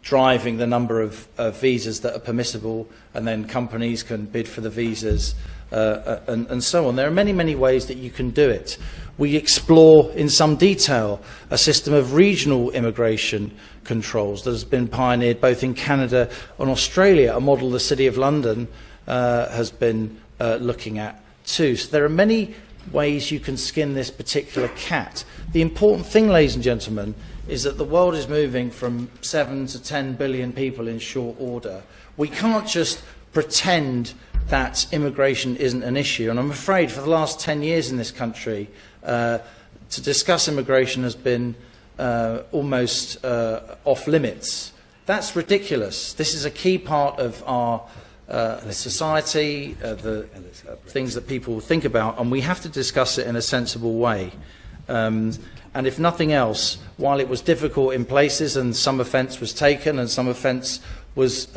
driving the number of visas that are permissible, and then companies can bid for the visas and so on. There are many, many ways that you can do it. We explore in some detail a system of regional immigration controls that has been pioneered both in Canada and Australia, a model the City of London has been looking at too. So there are many ways you can skin this particular cat. The important thing, ladies and gentlemen, is that the world is moving from 7 to 10 billion people in short order. We can't just pretend that immigration isn't an issue. And I'm afraid for the last 10 years in this country, to discuss immigration has been almost off limits. That's ridiculous. This is a key part of our society, the things that people think about, and we have to discuss it in a sensible way. And if nothing else, while it was difficult in places and some offence was taken and some offence was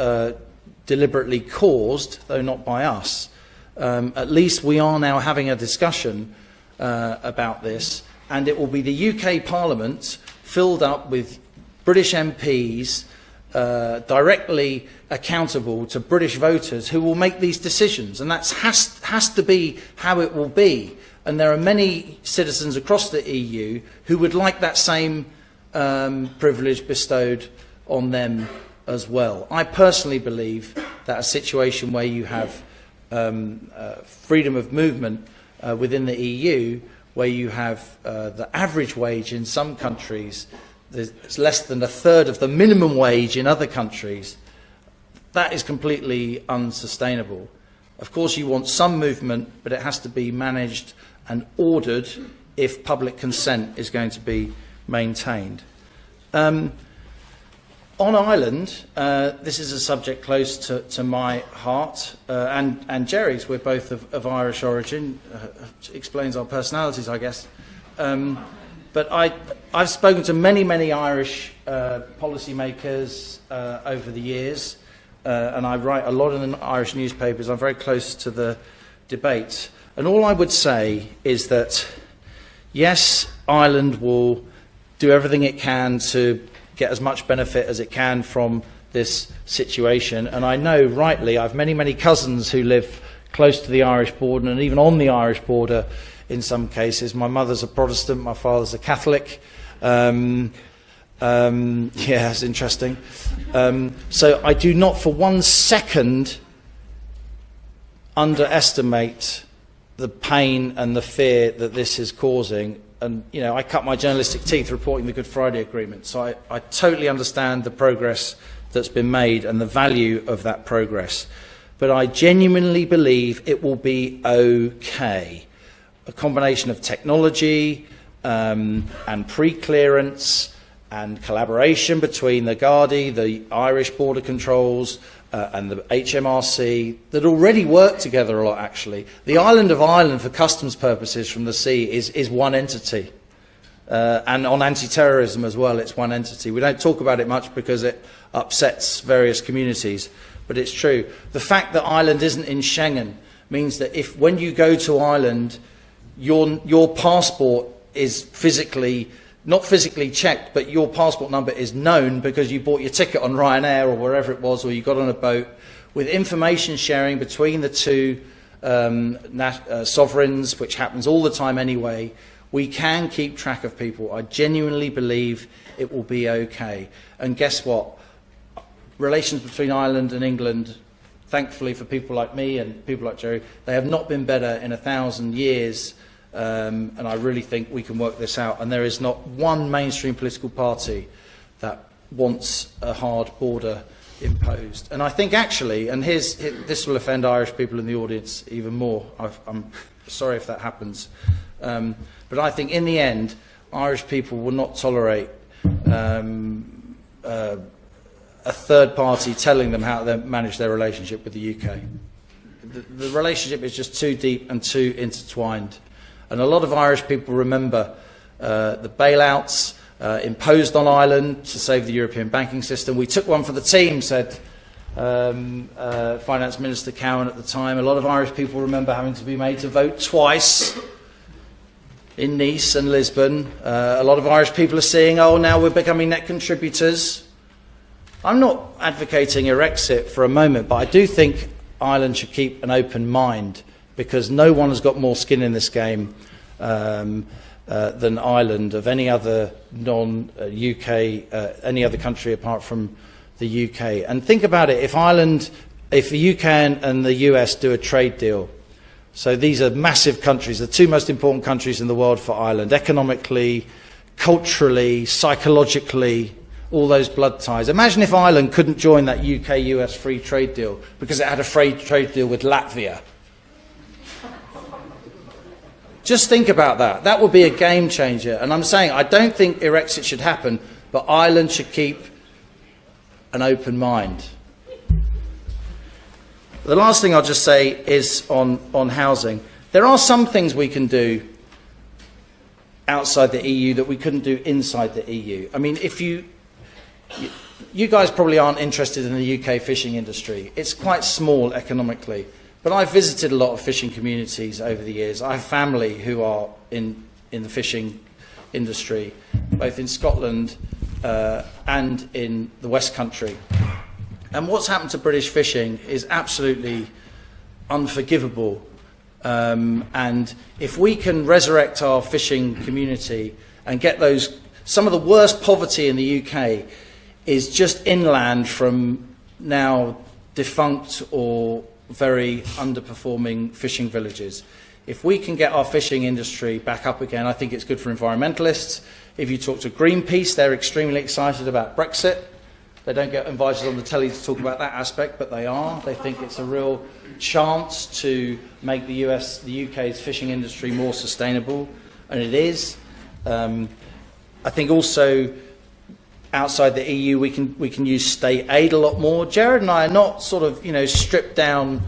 deliberately caused, though not by us, at least we are now having a discussion about this, and it will be the UK Parliament filled up with British MPs directly accountable to British voters who will make these decisions, and that has to be how it will be. And there are many citizens across the EU who would like that same privilege bestowed on them as well. I personally believe that a situation where you have freedom of movement within the EU, where you have the average wage in some countries, it's less than a third of the minimum wage in other countries, that is completely unsustainable. Of course, you want some movement, but it has to be managed and ordered if public consent is going to be maintained. On Ireland, this is a subject close to my heart, and Jerry's. We're both of Irish origin, explains our personalities, I guess. But I've spoken to many, many Irish policymakers over the years, and I write a lot in the Irish newspapers. I'm very close to the debate. And all I would say is that, yes, Ireland will do everything it can to get as much benefit as it can from this situation. And I know, rightly, I have many, many cousins who live close to the Irish border and even on the Irish border in some cases. My mother's a Protestant, my father's a Catholic. Yeah, it's interesting. So I do not for 1 second underestimate the pain and the fear that this is causing. And, you know, I cut my journalistic teeth reporting the Good Friday Agreement, so I totally understand the progress that's been made and the value of that progress. But I genuinely believe it will be okay. A combination of technology and pre-clearance and collaboration between the Gardaí, the Irish border controls, and the HMRC, that already work together a lot, actually. The island of Ireland, for customs purposes from the sea, is one entity. And on anti-terrorism as well, it's one entity. We don't talk about it much because it upsets various communities, but it's true. The fact that Ireland isn't in Schengen means that when you go to Ireland, your passport is physically not physically checked, but your passport number is known because you bought your ticket on Ryanair or wherever it was, or you got on a boat, with information sharing between the two sovereigns, which happens all the time anyway, we can keep track of people. I genuinely believe it will be okay. And guess what? Relations between Ireland and England, thankfully for people like me and people like Jerry, they have not been better in 1,000 years. And I really think we can work this out. And there is not one mainstream political party that wants a hard border imposed. And I think actually, and this will offend Irish people in the audience even more. I'm sorry if that happens. But I think in the end, Irish people will not tolerate a third party telling them how to manage their relationship with the UK. The relationship is just too deep and too intertwined. And a lot of Irish people remember the bailouts imposed on Ireland to save the European banking system. We took one for the team, said Finance Minister Cowan at the time. A lot of Irish people remember having to be made to vote twice in Nice and Lisbon. A lot of Irish people are saying, oh, now we're becoming net contributors. I'm not advocating a Brexit for a moment, but I do think Ireland should keep an open mind, because no one has got more skin in this game than Ireland, of any other non-UK, any other country apart from the UK. And think about it, if the UK and the US do a trade deal, so these are massive countries, the two most important countries in the world for Ireland, economically, culturally, psychologically, all those blood ties. Imagine if Ireland couldn't join that UK-US free trade deal because it had a free trade deal with Latvia. Just think about that. That would be a game changer. And I'm saying I don't think Brexit should happen, but Ireland should keep an open mind. The last thing I'll just say is on housing. There are some things we can do outside the EU that we couldn't do inside the EU. I mean, if you guys probably aren't interested in the UK fishing industry. It's quite small economically. But I've visited a lot of fishing communities over the years. I have family who are in the fishing industry, both in Scotland and in the West Country. And what's happened to British fishing is absolutely unforgivable. And if we can resurrect our fishing community and get some of the worst poverty in the UK is just inland from now defunct or very underperforming fishing villages. If we can get our fishing industry back up again, I think it's good for environmentalists. If you talk to Greenpeace, they're extremely excited about Brexit. They don't get invited on the telly to talk about that aspect, but they are. They think it's a real chance to make the UK's fishing industry more sustainable, and it is. I think also outside the EU we can use state aid a lot more. Gerard and I are not sort of stripped down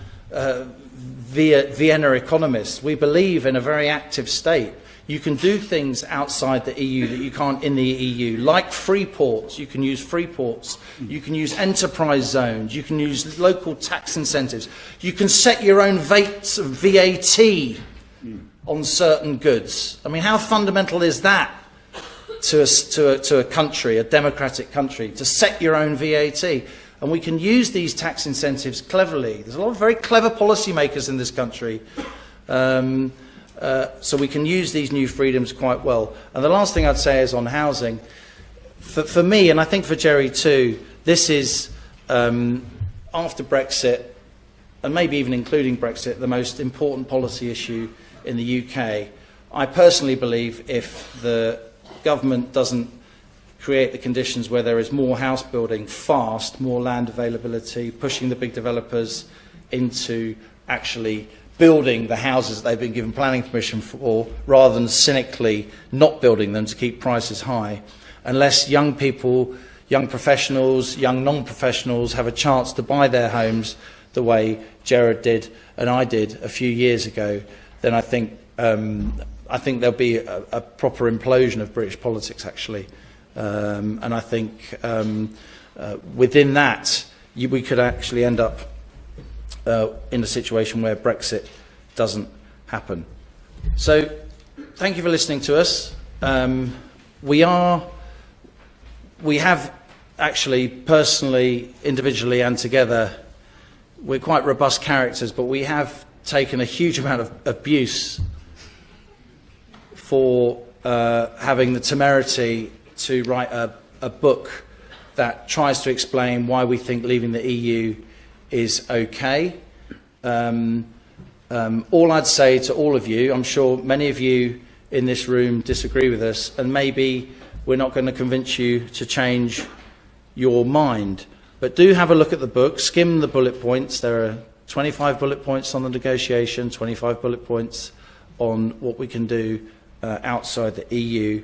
Vienna economists. We believe in a very active state. You can do things outside the EU that you can't in the EU, like free ports. You can use free ports. You can use enterprise zones. You can use local tax incentives. You can set your own rates of VAT on certain goods. I mean, how fundamental is that to a country, a democratic country, to set your own VAT? And we can use these tax incentives cleverly. There's a lot of very clever policymakers in this country. So we can use these new freedoms quite well. And the last thing I'd say is on housing. For me, and I think for Jerry too, this is, after Brexit, and maybe even including Brexit, the most important policy issue in the UK. I personally believe if the government doesn't create the conditions where there is more house building fast, more land availability, pushing the big developers into actually building the houses that they've been given planning permission for, rather than cynically not building them to keep prices high, unless young people, young professionals, young non-professionals have a chance to buy their homes the way Gerard did and I did a few years ago, then I think there'll be a proper implosion of British politics, actually. And I think within that, we could actually end up in a situation where Brexit doesn't happen. So, thank you for listening to us. we have actually, personally, individually and together, we're quite robust characters, but we have taken a huge amount of abuse for having the temerity to write a book that tries to explain why we think leaving the EU is okay. All I'd say to all of you, I'm sure many of you in this room disagree with us, and maybe we're not going to convince you to change your mind. But do have a look at the book, skim the bullet points. There are 25 bullet points on the negotiation, 25 bullet points on what we can do outside the EU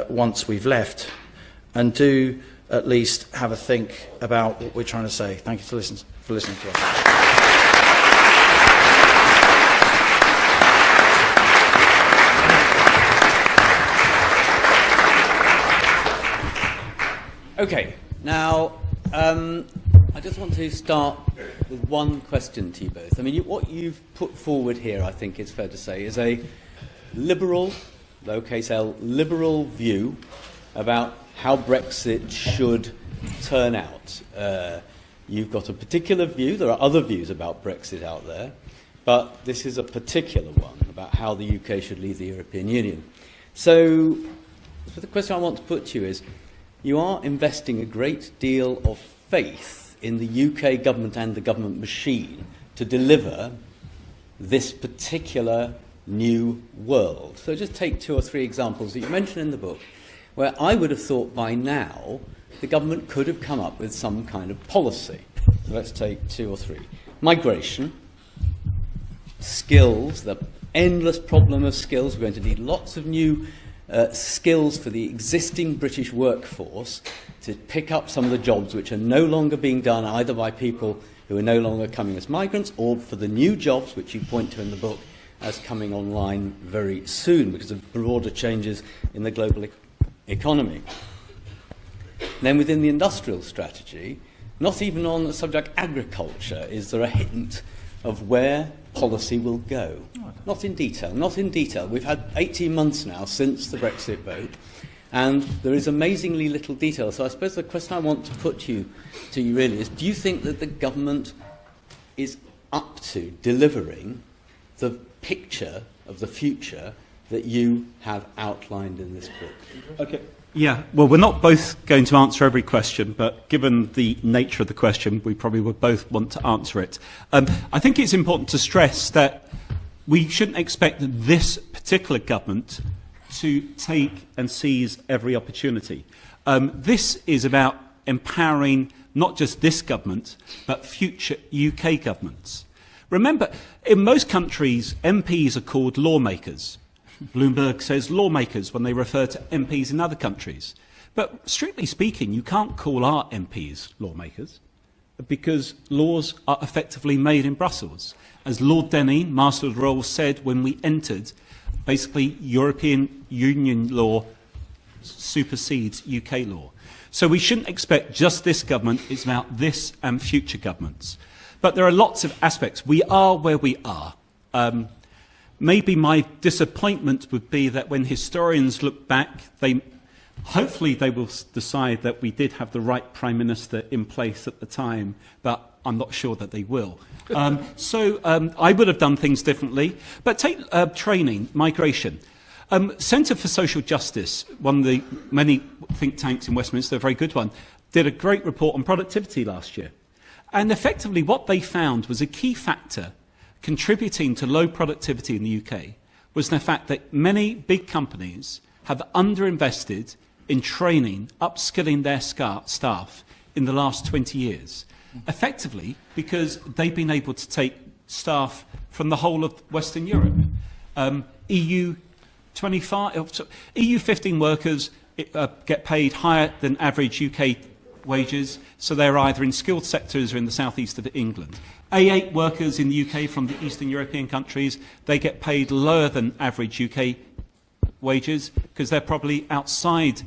once we've left. And do at least have a think about what we're trying to say. Thank you for listening to us. Okay, now I just want to start with one question to you both. I mean, what you've put forward here, I think it's fair to say, is a liberal, lowercase l, liberal view about how Brexit should turn out. You've got a particular view. There are other views about Brexit out there, but this is a particular one about how the UK should leave the European Union. So the question I want to put to you is, you are investing a great deal of faith in the UK government and the government machine to deliver this particular new world. So just take 2 or 3 examples that you mention in the book, where I would have thought by now the government could have come up with some kind of policy. So let's take 2 or 3. Migration, skills, the endless problem of skills. We're going to need lots of new skills for the existing British workforce to pick up some of the jobs which are no longer being done either by people who are no longer coming as migrants, or for the new jobs which you point to in the book as coming online very soon because of broader changes in the global economy. Then within the industrial strategy, not even on the subject agriculture is there a hint of where policy will go. Not in detail. We've had 18 months now since the Brexit vote, and there is amazingly little detail. So I suppose the question I want to put to you really is, do you think that the government is up to delivering the picture of the future that you have outlined in this book? Okay. Yeah, well, we're not both going to answer every question, but given the nature of the question, we probably would both want to answer it. I think it's important to stress that we shouldn't expect this particular government to take and seize every opportunity. This is about empowering not just this government, but future UK governments. Remember, in most countries, MPs are called lawmakers. Bloomberg says lawmakers when they refer to MPs in other countries. But strictly speaking, you can't call our MPs lawmakers because laws are effectively made in Brussels. As Lord Denning, Master of the Rolls, said when we entered, basically European Union law supersedes UK law. So we shouldn't expect just this government. It's about this and future governments. But there are lots of aspects. We are where we are. Maybe my disappointment would be that when historians look back, hopefully they will decide that we did have the right Prime Minister in place at the time, but I'm not sure that they will. So I would have done things differently. But take training, migration. Centre for Social Justice, one of the many think tanks in Westminster, a very good one, did a great report on productivity last year. And effectively what they found was a key factor contributing to low productivity in the UK was the fact that many big companies have underinvested in training, upskilling their staff in the last 20 years, effectively because they've been able to take staff from the whole of Western Europe. EU 15 workers get paid higher than average UK wages, so they're either in skilled sectors or in the southeast of England. A8 workers in the UK from the Eastern European countries, they get paid lower than average UK wages because they're probably outside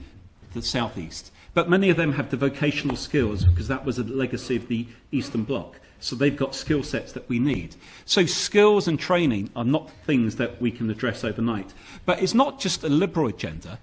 the southeast. But many of them have the vocational skills because that was a legacy of the Eastern Bloc. So they've got skill sets that we need. So skills and training are not things that we can address overnight. But it's not just a liberal agenda.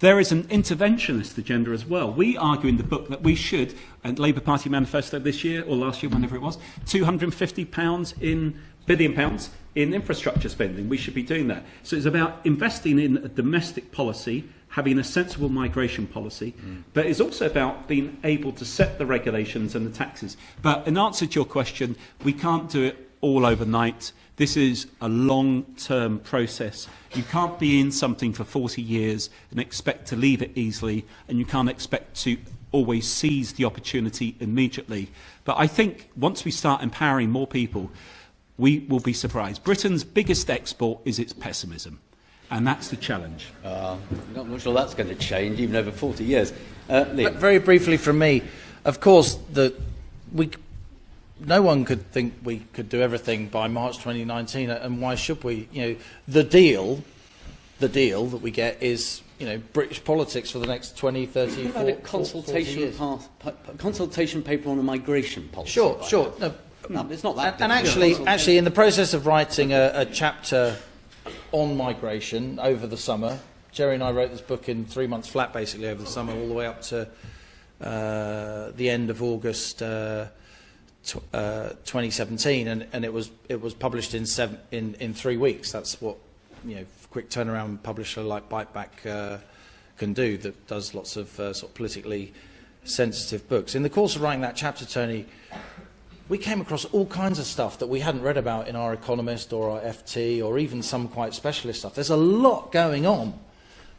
There is an interventionist agenda as well. We argue in the book that we should, and Labour Party manifesto this year or last year, whenever it was, £250 billion in infrastructure spending. We should be doing that. So it's about investing in a domestic policy, having a sensible migration policy, but it's also about being able to set the regulations and the taxes. But in answer to your question, we can't do it all overnight. This is a long-term process. You can't be in something for 40 years and expect to leave it easily, and you can't expect to always seize the opportunity immediately. But I think once we start empowering more people, we will be surprised. Britain's biggest export is its pessimism, and that's the challenge. I'm not sure that's going to change, even over 40 years. Liam. Very briefly from me, of course, no one could think we could do everything by March 2019, and why should we? The deal that we get is, British politics for the next 20, 30, 40 years. Consultation paper on a migration policy. Sure. No, it's not that. And actually, in the process of writing a chapter on migration over the summer, Jerry and I wrote this book in 3 months flat, basically over the summer, all the way up to the end of August 2017, and it was published in 3 weeks. That's what quick turnaround publisher like Biteback can do. That does lots of sort of politically sensitive books. In the course of writing that chapter, Tony, we came across all kinds of stuff that we hadn't read about in our Economist or our FT or even some quite specialist stuff. There's a lot going on.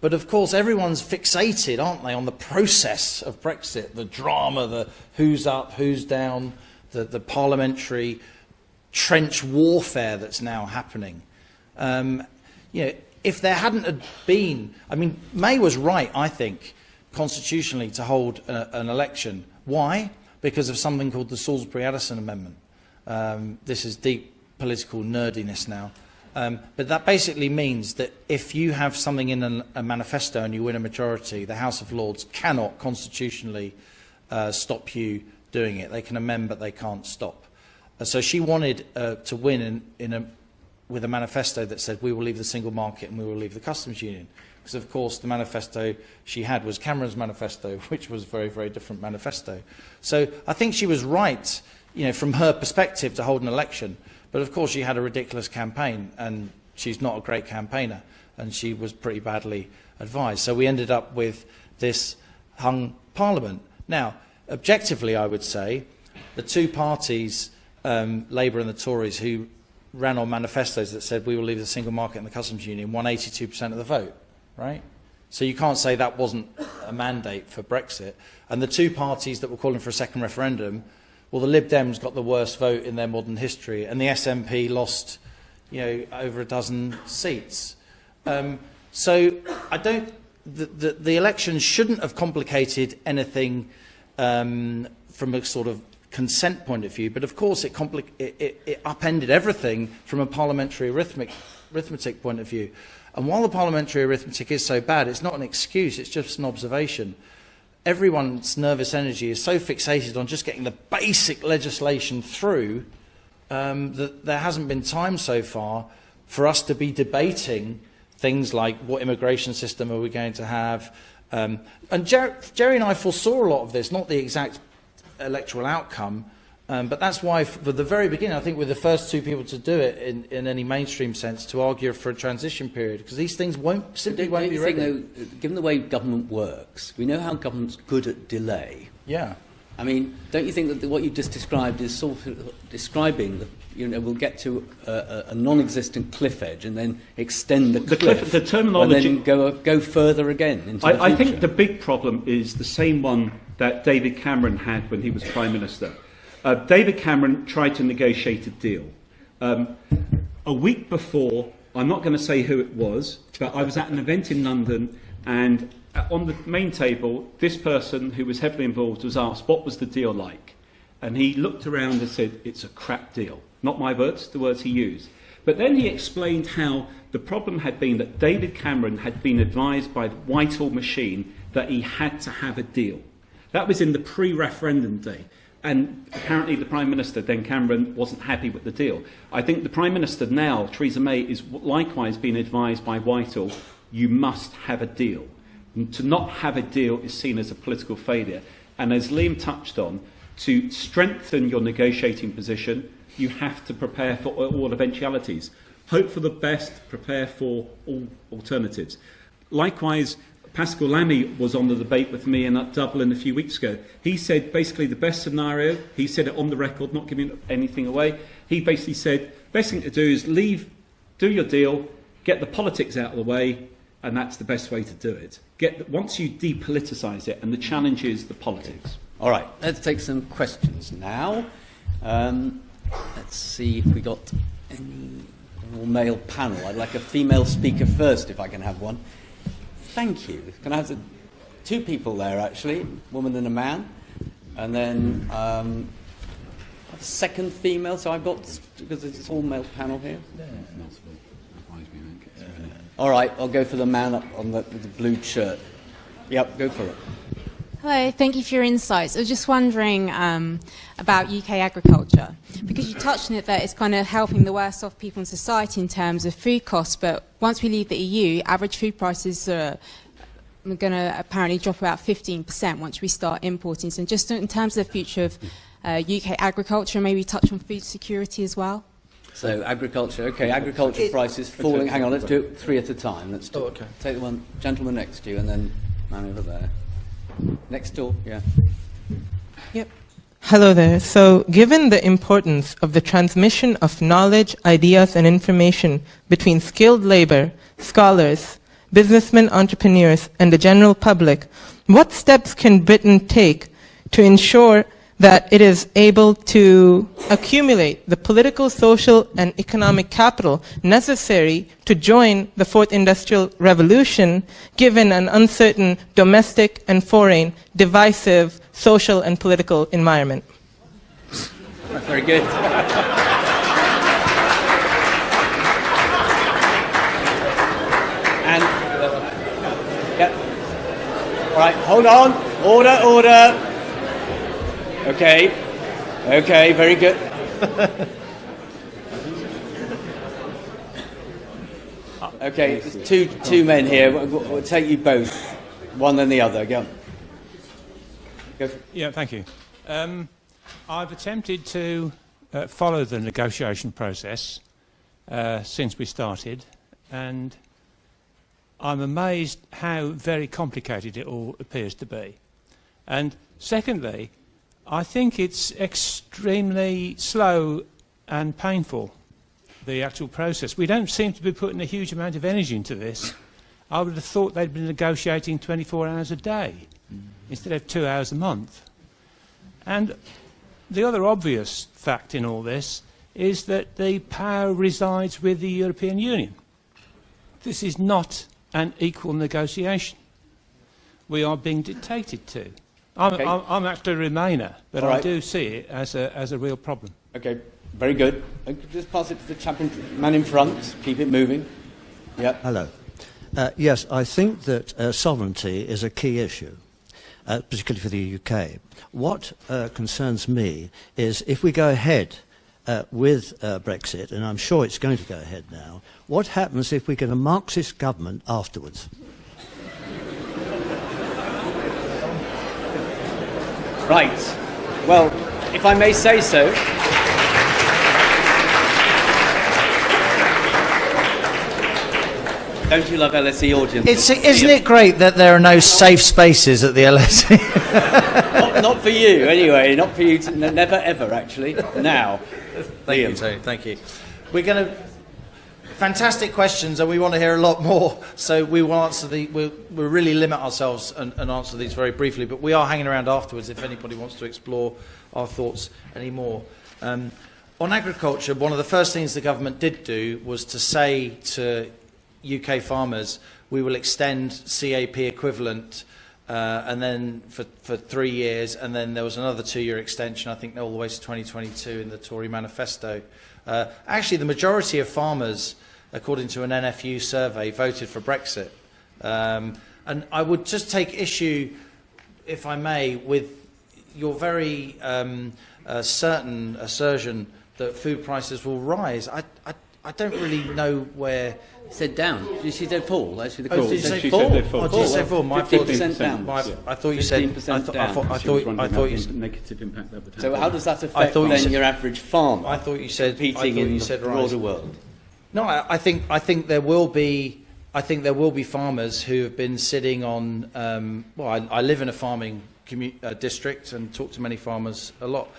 But of course, everyone's fixated, aren't they, on the process of Brexit, the drama, the who's up, who's down, the parliamentary trench warfare that's now happening. If there hadn't been, May was right, I think, constitutionally to hold an election. Why? Because of something called the Salisbury-Addison Amendment. This is deep political nerdiness now. But that basically means that if you have something in a manifesto and you win a majority, the House of Lords cannot constitutionally stop you doing it. They can amend, but they can't stop. So she wanted to win with a manifesto that said we will leave the single market and we will leave the customs union. Because, of course, the manifesto she had was Cameron's manifesto, which was a very, very different manifesto. So I think she was right, from her perspective, to hold an election. But, of course, she had a ridiculous campaign, and she's not a great campaigner, and she was pretty badly advised. So we ended up with this hung parliament. Now, objectively, I would say, the two parties, Labour and the Tories, who ran on manifestos that said we will leave the single market and the customs union, won 82% of the vote. Right? So you can't say that wasn't a mandate for Brexit. And the two parties that were calling for a second referendum, well, the Lib Dems got the worst vote in their modern history, and the SNP lost, over a dozen seats. So I don't. The election shouldn't have complicated anything from a sort of consent point of view, but of course it upended everything from a parliamentary arithmetic point of view. And while the parliamentary arithmetic is so bad, it's not an excuse, it's just an observation. Everyone's nervous energy is so fixated on just getting the basic legislation through that there hasn't been time so far for us to be debating things like what immigration system are we going to have. And Jerry and I foresaw a lot of this, not the exact electoral outcome, but that's why, for the very beginning, I think we're the first two people to do it in any mainstream sense, to argue for a transition period, because these things simply won't be ready. Though, given the way government works, we know how government's good at delay. Yeah. Don't you think that what you've just described is sort of describing we'll get to a non-existent cliff edge and then extend the cliff, the terminology, and then go further again into the future? I think the big problem is the same one that David Cameron had when he was Prime Minister. David Cameron tried to negotiate a deal. A week before, I'm not going to say who it was, but I was at an event in London, and on the main table, this person who was heavily involved was asked, what was the deal like? And he looked around and said, it's a crap deal. Not my words, the words he used. But then he explained how the problem had been that David Cameron had been advised by the Whitehall machine that he had to have a deal. That was in the pre-referendum day. And apparently the Prime Minister, then Cameron, wasn't happy with the deal. I think the Prime Minister now, Theresa May, is likewise being advised by Whitehall, you must have a deal. And to not have a deal is seen as a political failure. And as Liam touched on, to strengthen your negotiating position, you have to prepare for all eventualities. Hope for the best, prepare for all alternatives. Likewise, Pascal Lamy was on the debate with me in Dublin a few weeks ago. He said basically the best scenario, he said it on the record, not giving anything away, he basically said best thing to do is leave, do your deal, get the politics out of the way, and that's the best way to do it. Once you depoliticise it, and the challenge is the politics. All right, let's take some questions now. Let's see if we got any more male panel. I'd like a female speaker first, if I can have one. Thank you. Can I have two people there, actually, a woman and a man, and then a second female. So I've got, because it's all male panel here. All right, I'll go for the man up on with the blue shirt. Yep, go for it. Hello, thank you for your insights. I was just wondering about UK agriculture, because you touched on it that it's kind of helping the worst off people in society in terms of food costs, but once we leave the EU, average food prices are going to apparently drop about 15% once we start importing. So just in terms of the future of UK agriculture, maybe touch on food security as well. So agriculture, okay, agriculture prices falling. Hang on, let's do it three at a time. Let's do okay. Take the one, gentleman next to you, and then man over there. Next door, yeah. Yep. Hello there. So, given the importance of the transmission of knowledge, ideas, and information between skilled labor, scholars, businessmen, entrepreneurs, and the general public, what steps can Britain take to ensure that it is able to accumulate the political, social, and economic capital necessary to join the Fourth Industrial Revolution, given an uncertain domestic and foreign, divisive social and political environment? Very good. And, yeah. All right, hold on. Order. Okay, very good. Okay, there's two men here. We'll take you both, one then the other. Go on. Yeah, thank you. I've attempted to follow the negotiation process since we started, and I'm amazed how very complicated it all appears to be. And secondly, I think it's extremely slow and painful, the actual process. We don't seem to be putting a huge amount of energy into this. I would have thought they'd been negotiating 24 hours a day instead of 2 hours a month. And the other obvious fact in all this is that the power resides with the European Union. This is not an equal negotiation. We are being dictated to. I'm actually a Remainer, but I do see it as a real problem. Okay, very good. Just pass it to the man in front. Keep it moving. Yep. Hello. Yes, I think that sovereignty is a key issue, particularly for the UK. What concerns me is if we go ahead with Brexit, and I'm sure it's going to go ahead now, what happens if we get a Marxist government afterwards? Right. Well, if I may say so. Don't you love LSE audiences? Isn't it great that there are no safe spaces at the LSE? not for you, anyway. Not for you. Never, ever, actually. Now. Thank you, Tony. Thank you. We're going to... Fantastic questions, and we want to hear a lot more. So we will answer we'll really limit ourselves and answer these very briefly. But we are hanging around afterwards if anybody wants to explore our thoughts any more. On agriculture, one of the first things the government did do was to say to UK farmers, we will extend CAP equivalent, and then for 3 years, and then there was another 2-year extension. I think all the way to 2022 in the Tory manifesto. Actually, the majority of farmers, according to an NFU survey, voted for Brexit. And I would just take issue, if I may, with your very certain assertion that food prices will rise. I don't really know where. Said down. Did you say fall? Actually, the Oh, call. did you say She fall? said they're fall. Oh, did you say fall? My 15% down. I thought you said. 15% down. I thought you said. negative impact that would have. So how does that I affect thought you then said- your average farmer? I thought you said. competing in the broader rise. world. No, I think there will be. I think there will be farmers who have been sitting on. I live in a farming district and talk to many farmers a lot.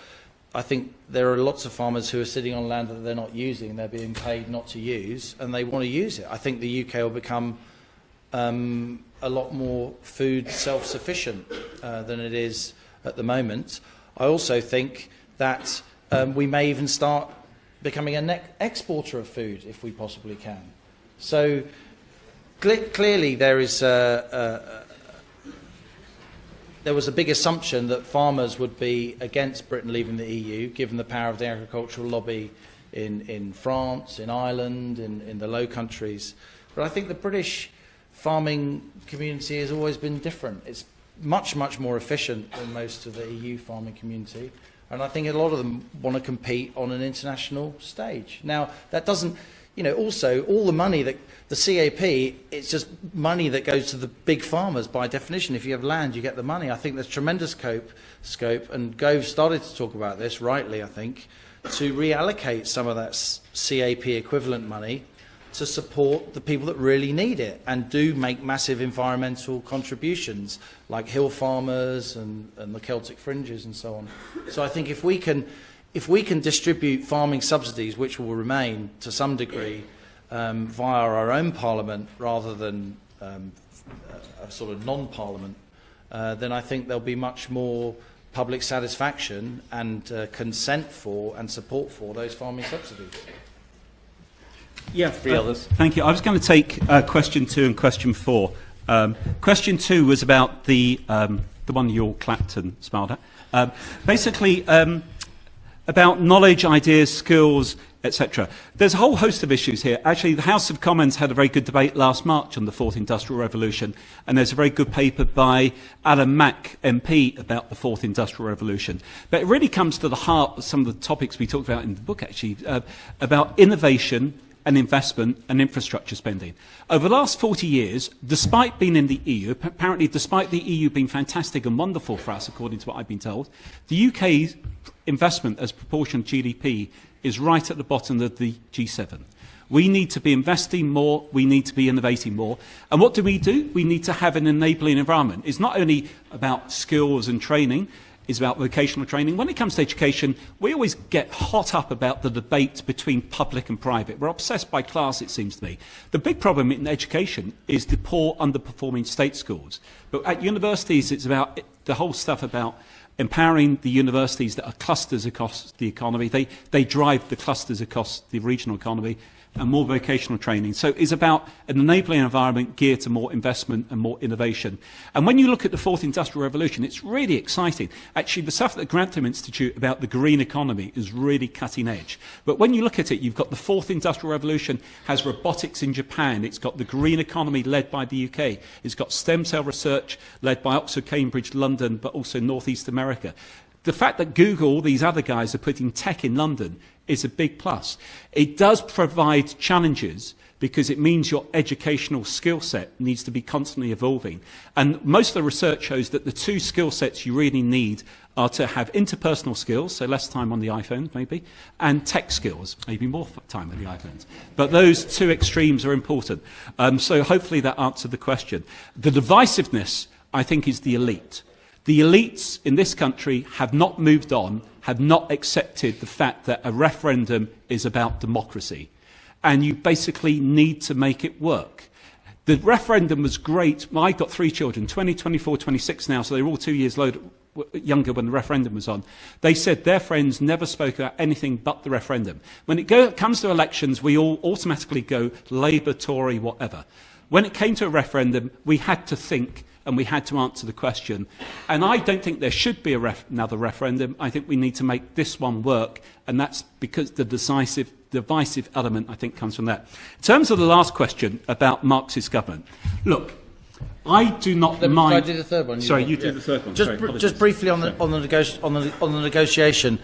I think there are lots of farmers who are sitting on land that they're not using. They're being paid not to use, and they want to use it. I think the UK will become a lot more food self-sufficient than it is at the moment. I also think that we may even start becoming a net exporter of food if we possibly can. So clearly there is there was a big assumption that farmers would be against Britain leaving the EU, given the power of the agricultural lobby in France, in Ireland, in the Low Countries. But I think the British farming community has always been different. It's much, much more efficient than most of the EU farming community. And I think a lot of them want to compete on an international stage. Now, that doesn't, also all the money that the CAP, it's just money that goes to the big farmers by definition. If you have land, you get the money. I think there's tremendous scope, and Gove started to talk about this, rightly, I think, to reallocate some of that CAP equivalent money to support the people that really need it and do make massive environmental contributions, like hill farmers and the Celtic fringes and so on. So I think if we can distribute farming subsidies, which will remain to some degree via our own parliament rather than a sort of non-parliament, then I think there'll be much more public satisfaction and consent for and support for those farming subsidies. Yeah, Three others. Thank you. I was going to take question 2 and question 4. Question 2 was about the one you all clapped and smiled at. Basically, about knowledge, ideas, skills, etc. There's a whole host of issues here. Actually, the House of Commons had a very good debate last March on the Fourth Industrial Revolution, and there's a very good paper by Alan Mack, MP, about the Fourth Industrial Revolution. But it really comes to the heart of some of the topics we talked about in the book, actually, about innovation and investment and infrastructure spending. Over the last 40 years, despite being in the EU, apparently despite the EU being fantastic and wonderful for us, according to what I've been told, the UK's investment as proportion of GDP is right at the bottom of the G7. We need to be investing more, we need to be innovating more. And what do? We need to have an enabling environment. It's not only about skills and training, it's about vocational training. When it comes to education, we always get hot up about the debate between public and private. We're obsessed by class, it seems to me. The big problem in education is the poor, underperforming state schools. But at universities, it's about the whole stuff about empowering the universities that are clusters across the economy. They drive the clusters across the regional economy, and more vocational training. So it's about an enabling environment geared to more investment and more innovation. And when you look at the Fourth Industrial Revolution, it's really exciting. Actually, the stuff at the Grantham Institute about the green economy is really cutting edge. But when you look at it, you've got the Fourth Industrial Revolution has robotics in Japan. It's got the green economy led by the UK. It's got stem cell research led by Oxford, Cambridge, London, but also North East America. The fact that Google, these other guys, are putting tech in London is a big plus. It does provide challenges because it means your educational skill set needs to be constantly evolving. And most of the research shows that the two skill sets you really need are to have interpersonal skills, so less time on the iPhone maybe, and tech skills, maybe more time on the iPhones. But those two extremes are important. So hopefully that answered the question. The divisiveness, I think, is the elite. The elites in this country have not moved on, have not accepted the fact that a referendum is about democracy. And you basically need to make it work. The referendum was great. I've got 3 children, 20, 24, 26 now, so they were all 2 years younger when the referendum was on. They said their friends never spoke about anything but the referendum. When it comes to elections, we all automatically go Labour, Tory, whatever. When it came to a referendum, we had to think and we had to answer the question. And I don't think there should be another referendum. I think we need to make this one work, and that's because the divisive element, I think, comes from that. In terms of the last question about Marxist government, look, I do not mind... Can I do the third one? Sorry, you do the third one. Just briefly on the negotiation.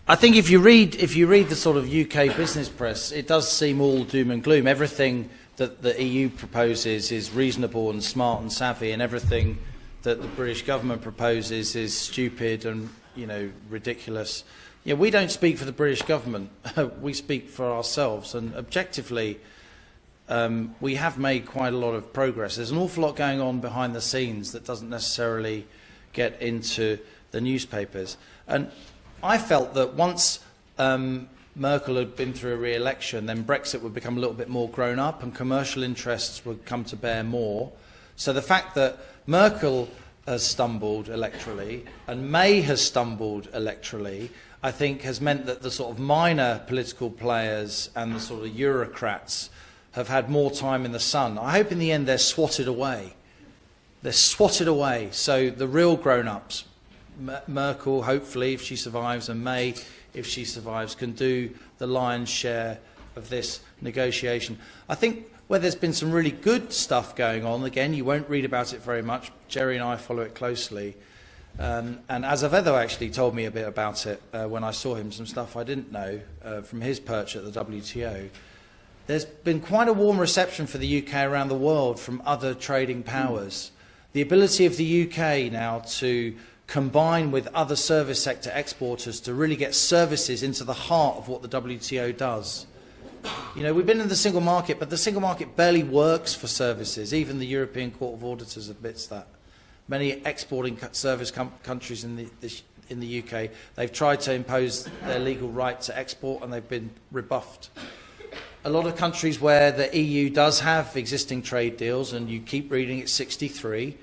I think if you read the sort of UK business press, it does seem all doom and gloom. Everything that the EU proposes is reasonable and smart and savvy, and everything that the British government proposes is stupid and, you know, ridiculous. Yeah, we don't speak for the British government. We speak for ourselves, and objectively, we have made quite a lot of progress. There's an awful lot going on behind the scenes that doesn't necessarily get into the newspapers. And I felt that once Merkel had been through a re-election, then Brexit would become a little bit more grown up and commercial interests would come to bear more. So the fact that Merkel has stumbled electorally and May has stumbled electorally, I think has meant that the sort of minor political players and the sort of Eurocrats have had more time in the sun. I hope in the end they're swatted away. They're swatted away. So the real grown-ups, Merkel, hopefully, if she survives, and May, if she survives, can do the lion's share of this negotiation. I think where there's been some really good stuff going on, again, you won't read about it very much. Jerry and I follow it closely. And Azevedo actually told me a bit about it when I saw him, some stuff I didn't know from his perch at the WTO. There's been quite a warm reception for the UK around the world from other trading powers. The ability of the UK now to combine with other service sector exporters to really get services into the heart of what the WTO does. You know, we've been in the single market, but the single market barely works for services. Even the European Court of Auditors admits that. Many exporting service countries in the UK, they've tried to impose their legal right to export and they've been rebuffed. A lot of countries where the EU does have existing trade deals, and you keep reading it's 63,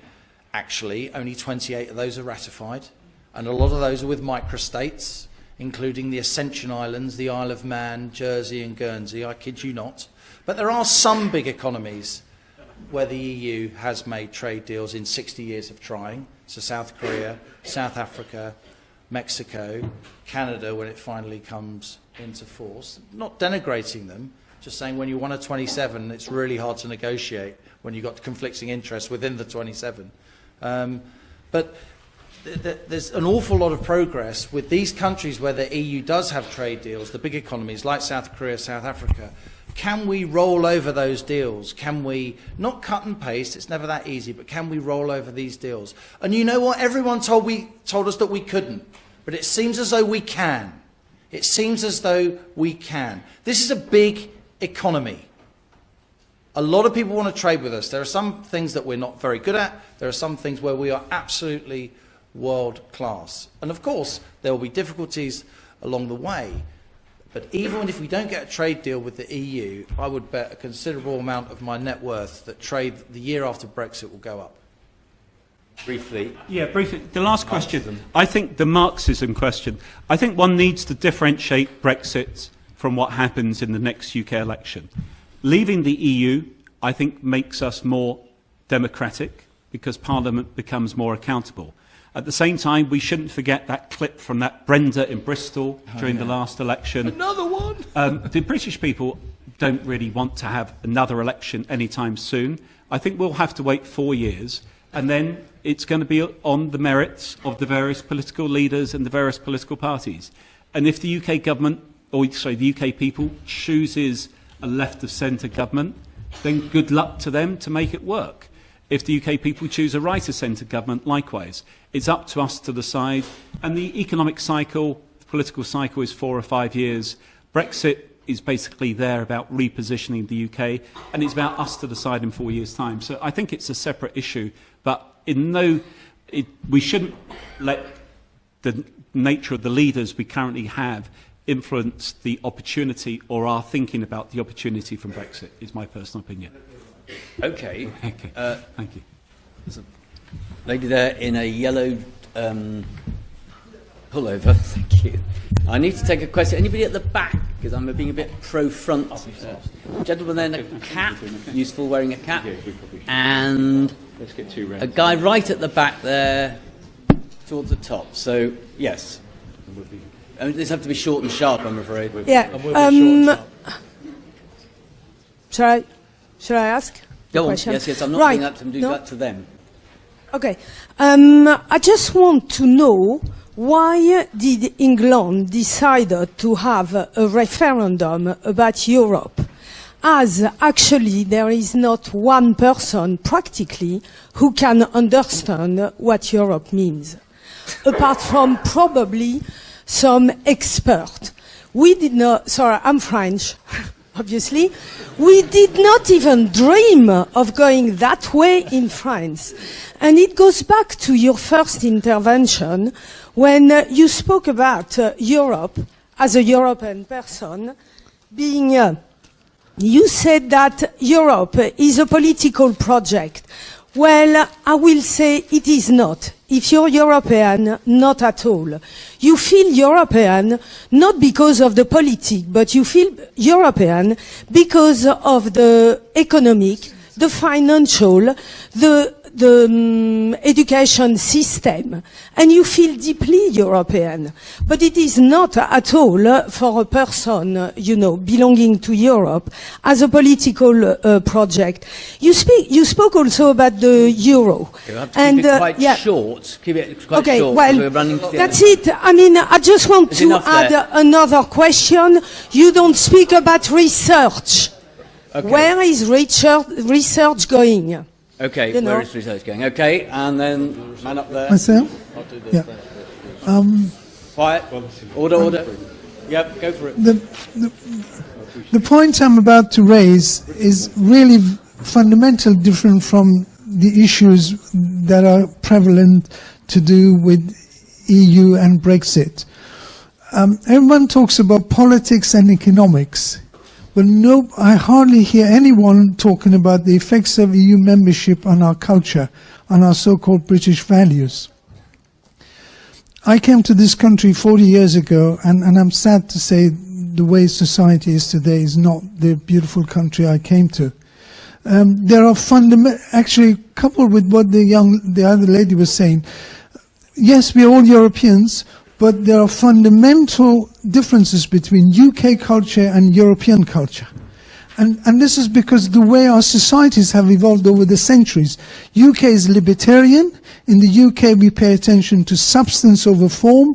actually only 28 of those are ratified, and a lot of those are with microstates, including the Ascension Islands, the Isle of Man, Jersey and Guernsey, I kid you not. But there are some big economies where the EU has made trade deals in 60 years of trying. So South Korea, South Africa, Mexico, Canada when it finally comes into force. Not denigrating them, just saying when you're one of 27, it's really hard to negotiate when you've got conflicting interests within the 27. But there's an awful lot of progress with these countries where the EU does have trade deals, the big economies like South Korea, South Africa. Can we roll over those deals? Can we, not cut and paste, it's never that easy, but can we roll over these deals? And you know what? Everyone told us that we couldn't, but it seems as though we can. It seems as though we can. This is a big economy. A lot of people want to trade with us. There are some things that we're not very good at. There are some things where we are absolutely world class. And of course, there will be difficulties along the way. But even if we don't get a trade deal with the EU, I would bet a considerable amount of my net worth that trade the year after Brexit will go up. Briefly. Yeah, briefly. The last question. I think the Marxism question. I think one needs to differentiate Brexit from what happens in the next UK election. Leaving the EU, I think, makes us more democratic because Parliament becomes more accountable. At the same time, we shouldn't forget that clip from that Brenda in Bristol during the last election. Another one! The British people don't really want to have another election anytime soon. I think we'll have to wait 4 years, and then it's going to be on the merits of the various political leaders and the various political parties. And if the UK government, the UK people, chooses a left-of-centre government, then good luck to them to make it work. If the UK people choose a right-of-centre government, likewise. It's up to us to decide. And the economic cycle, the political cycle is 4 or 5 years. Brexit is basically there about repositioning the UK, and it's about us to decide in 4 years' time. So I think it's a separate issue, but we shouldn't let the nature of the leaders we currently have influence the opportunity or our thinking about the opportunity from Brexit, is my personal opinion. Okay. Thank you. There's a lady there in a yellow pullover. Thank you. I need to take a question. Anybody at the back? Because I'm being a bit pro-front. Gentleman there in a cap. Useful wearing a cap. And a guy right at the back there towards the top. So, yes. These have to be short and sharp, I'm afraid. Yeah. Shall I ask? Go on. Question? Yes. I'm not doing that to them. Okay. I just want to know why did England decide to have a referendum about Europe? As actually there is not one person practically who can understand what Europe means, apart from probably some expert. We did not, sorry, I'm French, obviously. We did not even dream of going that way in France. And it goes back to your first intervention when you spoke about Europe as a European person being, you said that Europe is a political project. Well, I will say it is not. If you're European, not at all. You feel European not because of the politics, but you feel European because of the economic, the financial, the education system, and you feel deeply European. But it is not at all for a person, belonging to Europe as a political project. You spoke also about the euro. You have to keep it quite short. Keep it quite okay, short. well, We're running to the that's end. it. I mean, I just want to add another question. You don't speak about research. Okay. Where is research going? Okay, where is research going? Okay, and then man up there. Myself? I'll do this. Yeah. Quiet. Order. Yep, go for it. The point I'm about to raise is really fundamentally different from the issues that are prevalent to do with EU and Brexit. Everyone talks about politics and economics. But no, I hardly hear anyone talking about the effects of EU membership on our culture, on our so-called British values. I came to this country 40 years ago, and I'm sad to say the way society is today is not the beautiful country I came to. There are actually, coupled with what the other lady was saying, yes, we're all Europeans, but there are fundamental differences between UK culture and European culture. And this is because the way our societies have evolved over the centuries. UK is libertarian. In the UK, we pay attention to substance over form.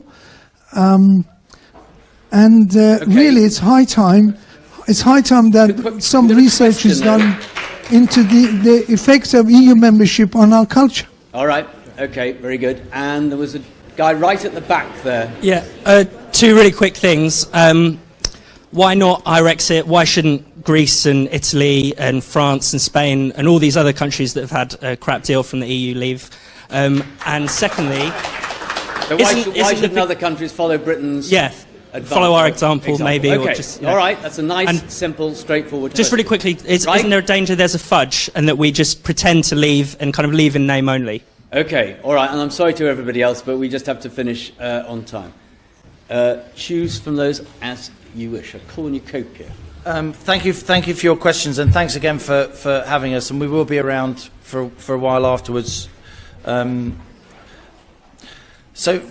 Really, it's high time that some research is done into the effects of EU membership on our culture. All right. Okay, very good. And there was a guy right at the back there. Yeah, two really quick things. Why not Irexit? Why shouldn't Greece and Italy and France and Spain and all these other countries that have had a crap deal from the EU leave? And secondly... So why shouldn't other countries follow Britain's... Follow our example, maybe. Okay. Or just, all right, that's a nice, simple, straightforward Just really quickly, isn't there a danger there's a fudge and that we just pretend to leave and kind of leave in name only? Okay, all right, and I'm sorry to everybody else, but we just have to finish on time. Choose from those as you wish. A cornucopia. Thank you for your questions, and thanks again for having us, and we will be around for a while afterwards. So,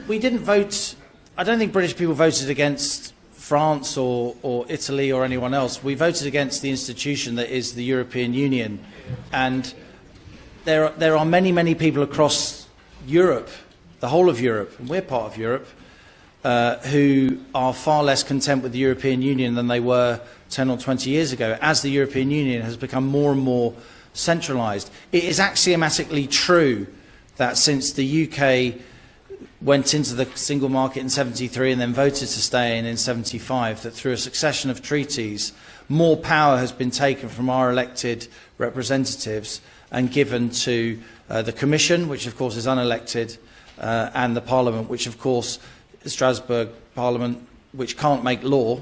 we didn't vote... I don't think British people voted against France or Italy or anyone else. We voted against the institution that is the European Union, and there are many people across Europe, the whole of Europe, and we're part of Europe, who are far less content with the European Union than they were 10 or 20 years ago, as the European Union has become more and more centralised. It is axiomatically true that since the UK went into the single market in 73 and then voted to stay in 75, that through a succession of treaties, more power has been taken from our elected representatives and given to the Commission, which of course is unelected, and the Parliament, which of course, the Strasbourg Parliament, which can't make law,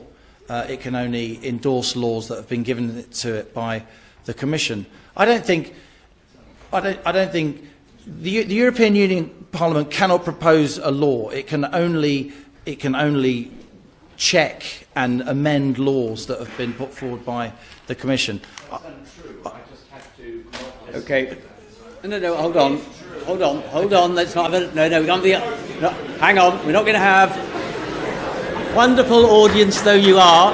it can only endorse laws that have been given to it by the Commission. I don't think the European Union Parliament cannot propose a law. It can only check and amend laws that have been put forward by the Commission. Okay. No, hold on. Let's not have no, hang on. We're not going to have... Wonderful audience though you are.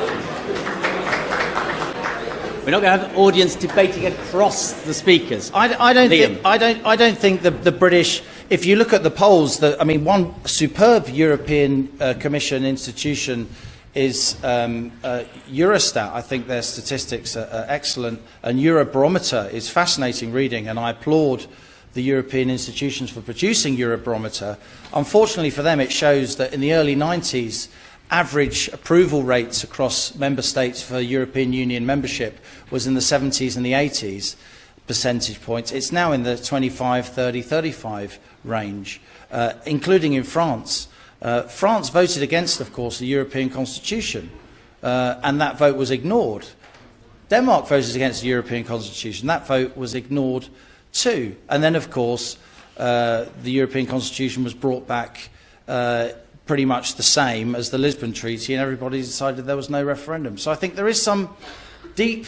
We're not going to have an audience debating across the speakers. I don't think the British... if you look at the polls, one superb European Commission institution is Eurostat. I think their statistics are excellent, and Eurobarometer is fascinating reading, and I applaud the European institutions for producing Eurobarometer. Unfortunately for them, it shows that in the early 90s, average approval rates across member states for European Union membership was in the 70s and the 80s percentage points. It's now in the 25, 30, 35 range, including in France. France voted against, of course, the European Constitution, and that vote was ignored. Denmark voted against the European Constitution. That vote was ignored too. And then, of course, the European Constitution was brought back pretty much the same as the Lisbon Treaty, and everybody decided there was no referendum. So I think there is some deep,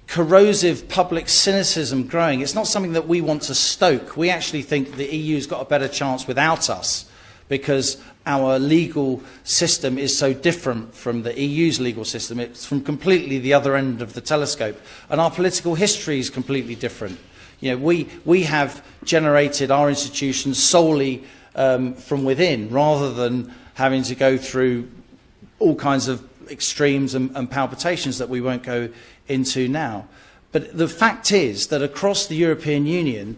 corrosive public cynicism growing. It's not something that we want to stoke. We actually think the EU's got a better chance without us, because our legal system is so different from the EU's legal system. It's from completely the other end of the telescope. And our political history is completely different. You know, we have generated our institutions solely from within, rather than having to go through all kinds of extremes and palpitations that we won't go into now. But the fact is that across the European Union,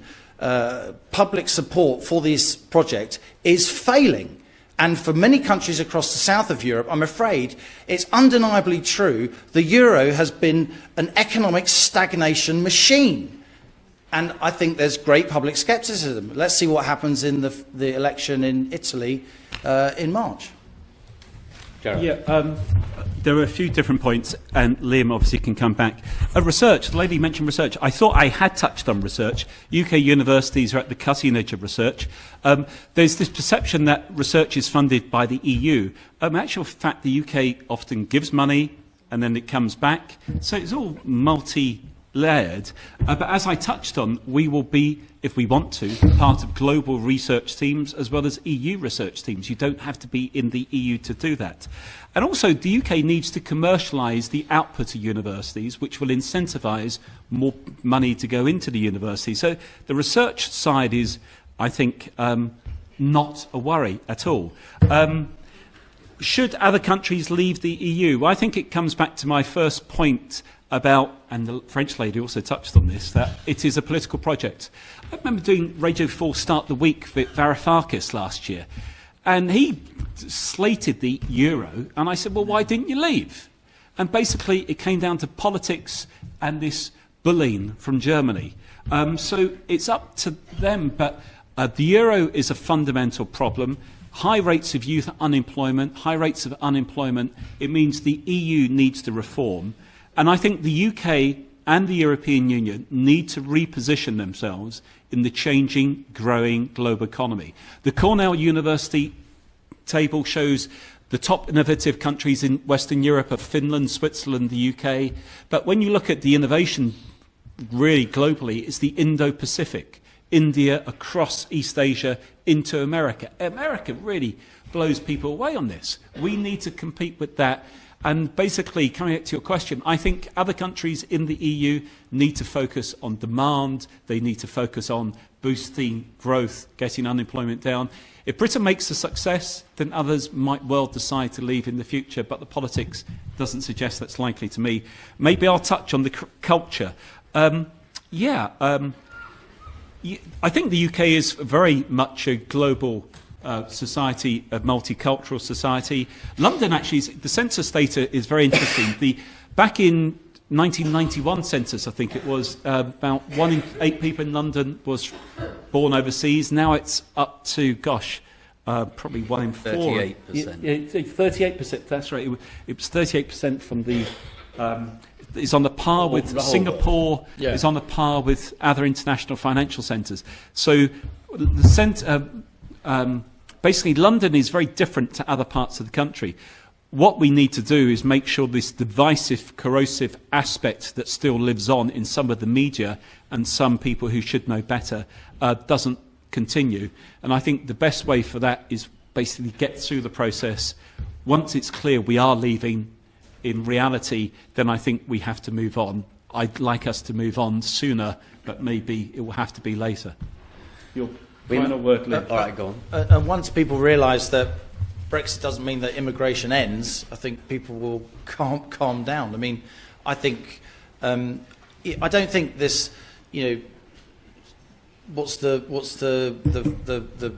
public support for this project is failing. And for many countries across the south of Europe, I'm afraid it's undeniably true, the euro has been an economic stagnation machine. And I think there's great public scepticism. Let's see what happens in the election in Italy in March. Gerard. Yeah, there are a few different points, and Liam obviously can come back. Research, the lady mentioned research. I thought I had touched on research. UK universities are at the cutting edge of research. There's this perception that research is funded by the EU. In actual fact, the UK often gives money and then it comes back. So it's all multi-layered. But as I touched on, we will be, if we want to, part of global research teams as well as EU research teams. You don't have to be in the EU to do that. And also, the UK needs to commercialise the output of universities, which will incentivise more money to go into the university. So the research side is, I think, not a worry at all. Should other countries leave the EU? I think it comes back to my first point about, and the French lady also touched on this, that it is a political project. I remember doing Radio 4 Start the Week with Varoufakis last year, and he slated the euro, and I said, well, why didn't you leave? And basically it came down to politics and this bullying from Germany. So it's up to them, but the euro is a fundamental problem. High rates of youth unemployment, high rates of unemployment, it means the EU needs to reform. And I think the UK and the European Union need to reposition themselves in the changing, growing global economy. The Cornell University table shows the top innovative countries in Western Europe are Finland, Switzerland, the UK. But when you look at the innovation really globally, it's the Indo-Pacific, India, across East Asia, into America. America really blows people away on this. We need to compete with that. And basically, coming back to your question, I think other countries in the EU need to focus on demand. They need to focus on boosting growth, getting unemployment down. If Britain makes a success, then others might well decide to leave in the future, but the politics doesn't suggest that's likely to me. Maybe I'll touch on the culture. I think the UK is very much a global society, a multicultural society. London, actually, the census data is very interesting. Back in 1991 census, I think it was, about 1 in 8 people in London was born overseas. Now it's up to, probably 1 in 4. 38%. 38%, that's right. It was 38% from the... It's on the par with Singapore. Yeah. It's on the par with other international financial centres. So basically, London is very different to other parts of the country. What we need to do is make sure this divisive, corrosive aspect that still lives on in some of the media and some people who should know better doesn't continue. And I think the best way for that is basically get through the process. Once it's clear we are leaving, in reality, then I think we have to move on. I'd like us to move on sooner, but maybe it will have to be later. Final word, Lynn. All right, go on. And once people realise that Brexit doesn't mean that immigration ends, I think people will calm down. I mean, I think I don't think this, what's the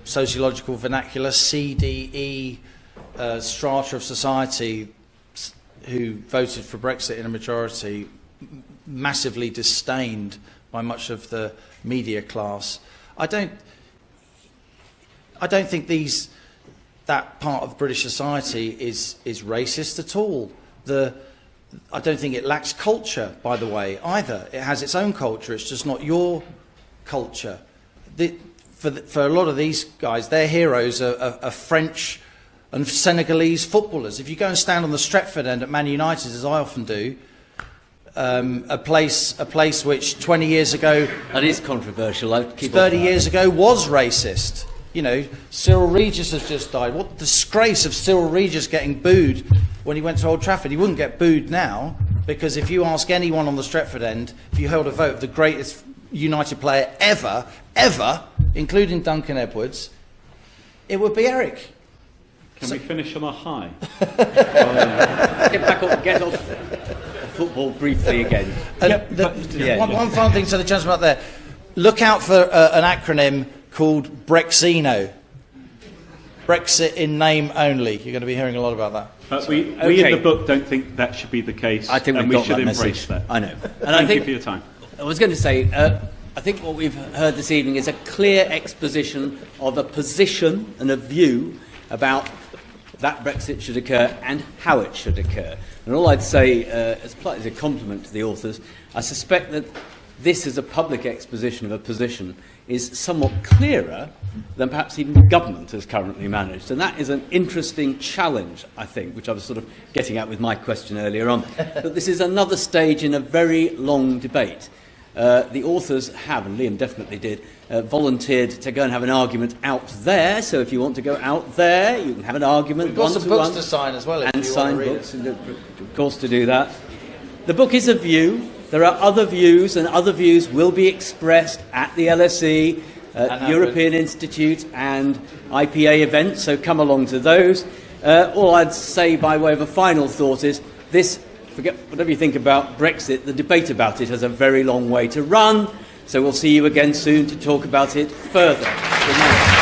sociological vernacular, CDE strata of society who voted for Brexit in a majority, massively disdained by much of the media class. I don't think that part of British society is racist at all. I don't think it lacks culture, by the way, either. It has its own culture. It's just not your culture. For a lot of these guys, their heroes are French and Senegalese footballers. If you go and stand on the Stretford end at Man United, as I often do, a place which 20 years ago... That is controversial. 30 years ago was racist. Cyril Regis has just died. What disgrace of Cyril Regis getting booed when he went to Old Trafford. He wouldn't get booed now, because if you ask anyone on the Stretford end, if you held a vote of the greatest United player ever, including Duncan Edwards, it would be Eric. Can we finish on a high? Get off football briefly again. One final thing to the gentleman up there. Look out for an acronym called Brexino. Brexit in name only. You're going to be hearing a lot about that. But we in the book don't think that should be the case. I think we should embrace that. I know. And Thank you for your time. I was going to say, I think what we've heard this evening is a clear exposition of a position and a view about that Brexit should occur and how it should occur. And all I'd say, as a compliment to the authors, I suspect that this is a public exposition of a position is somewhat clearer than perhaps even the government has currently managed. And that is an interesting challenge, I think, which I was sort of getting at with my question earlier on. But this is another stage in a very long debate. The authors have, and Liam definitely did, volunteered to go and have an argument out there. So if you want to go out there, you can have an argument. We've got some books to sign as well. And sign books, of course, to do that. The book is a view. There are other views, and other views will be expressed at the LSE, European Institute and IPA events, so come along to those. All I'd say by way of a final thought is this, forget whatever you think about Brexit, the debate about it has a very long way to run, so we'll see you again soon to talk about it further. Good night.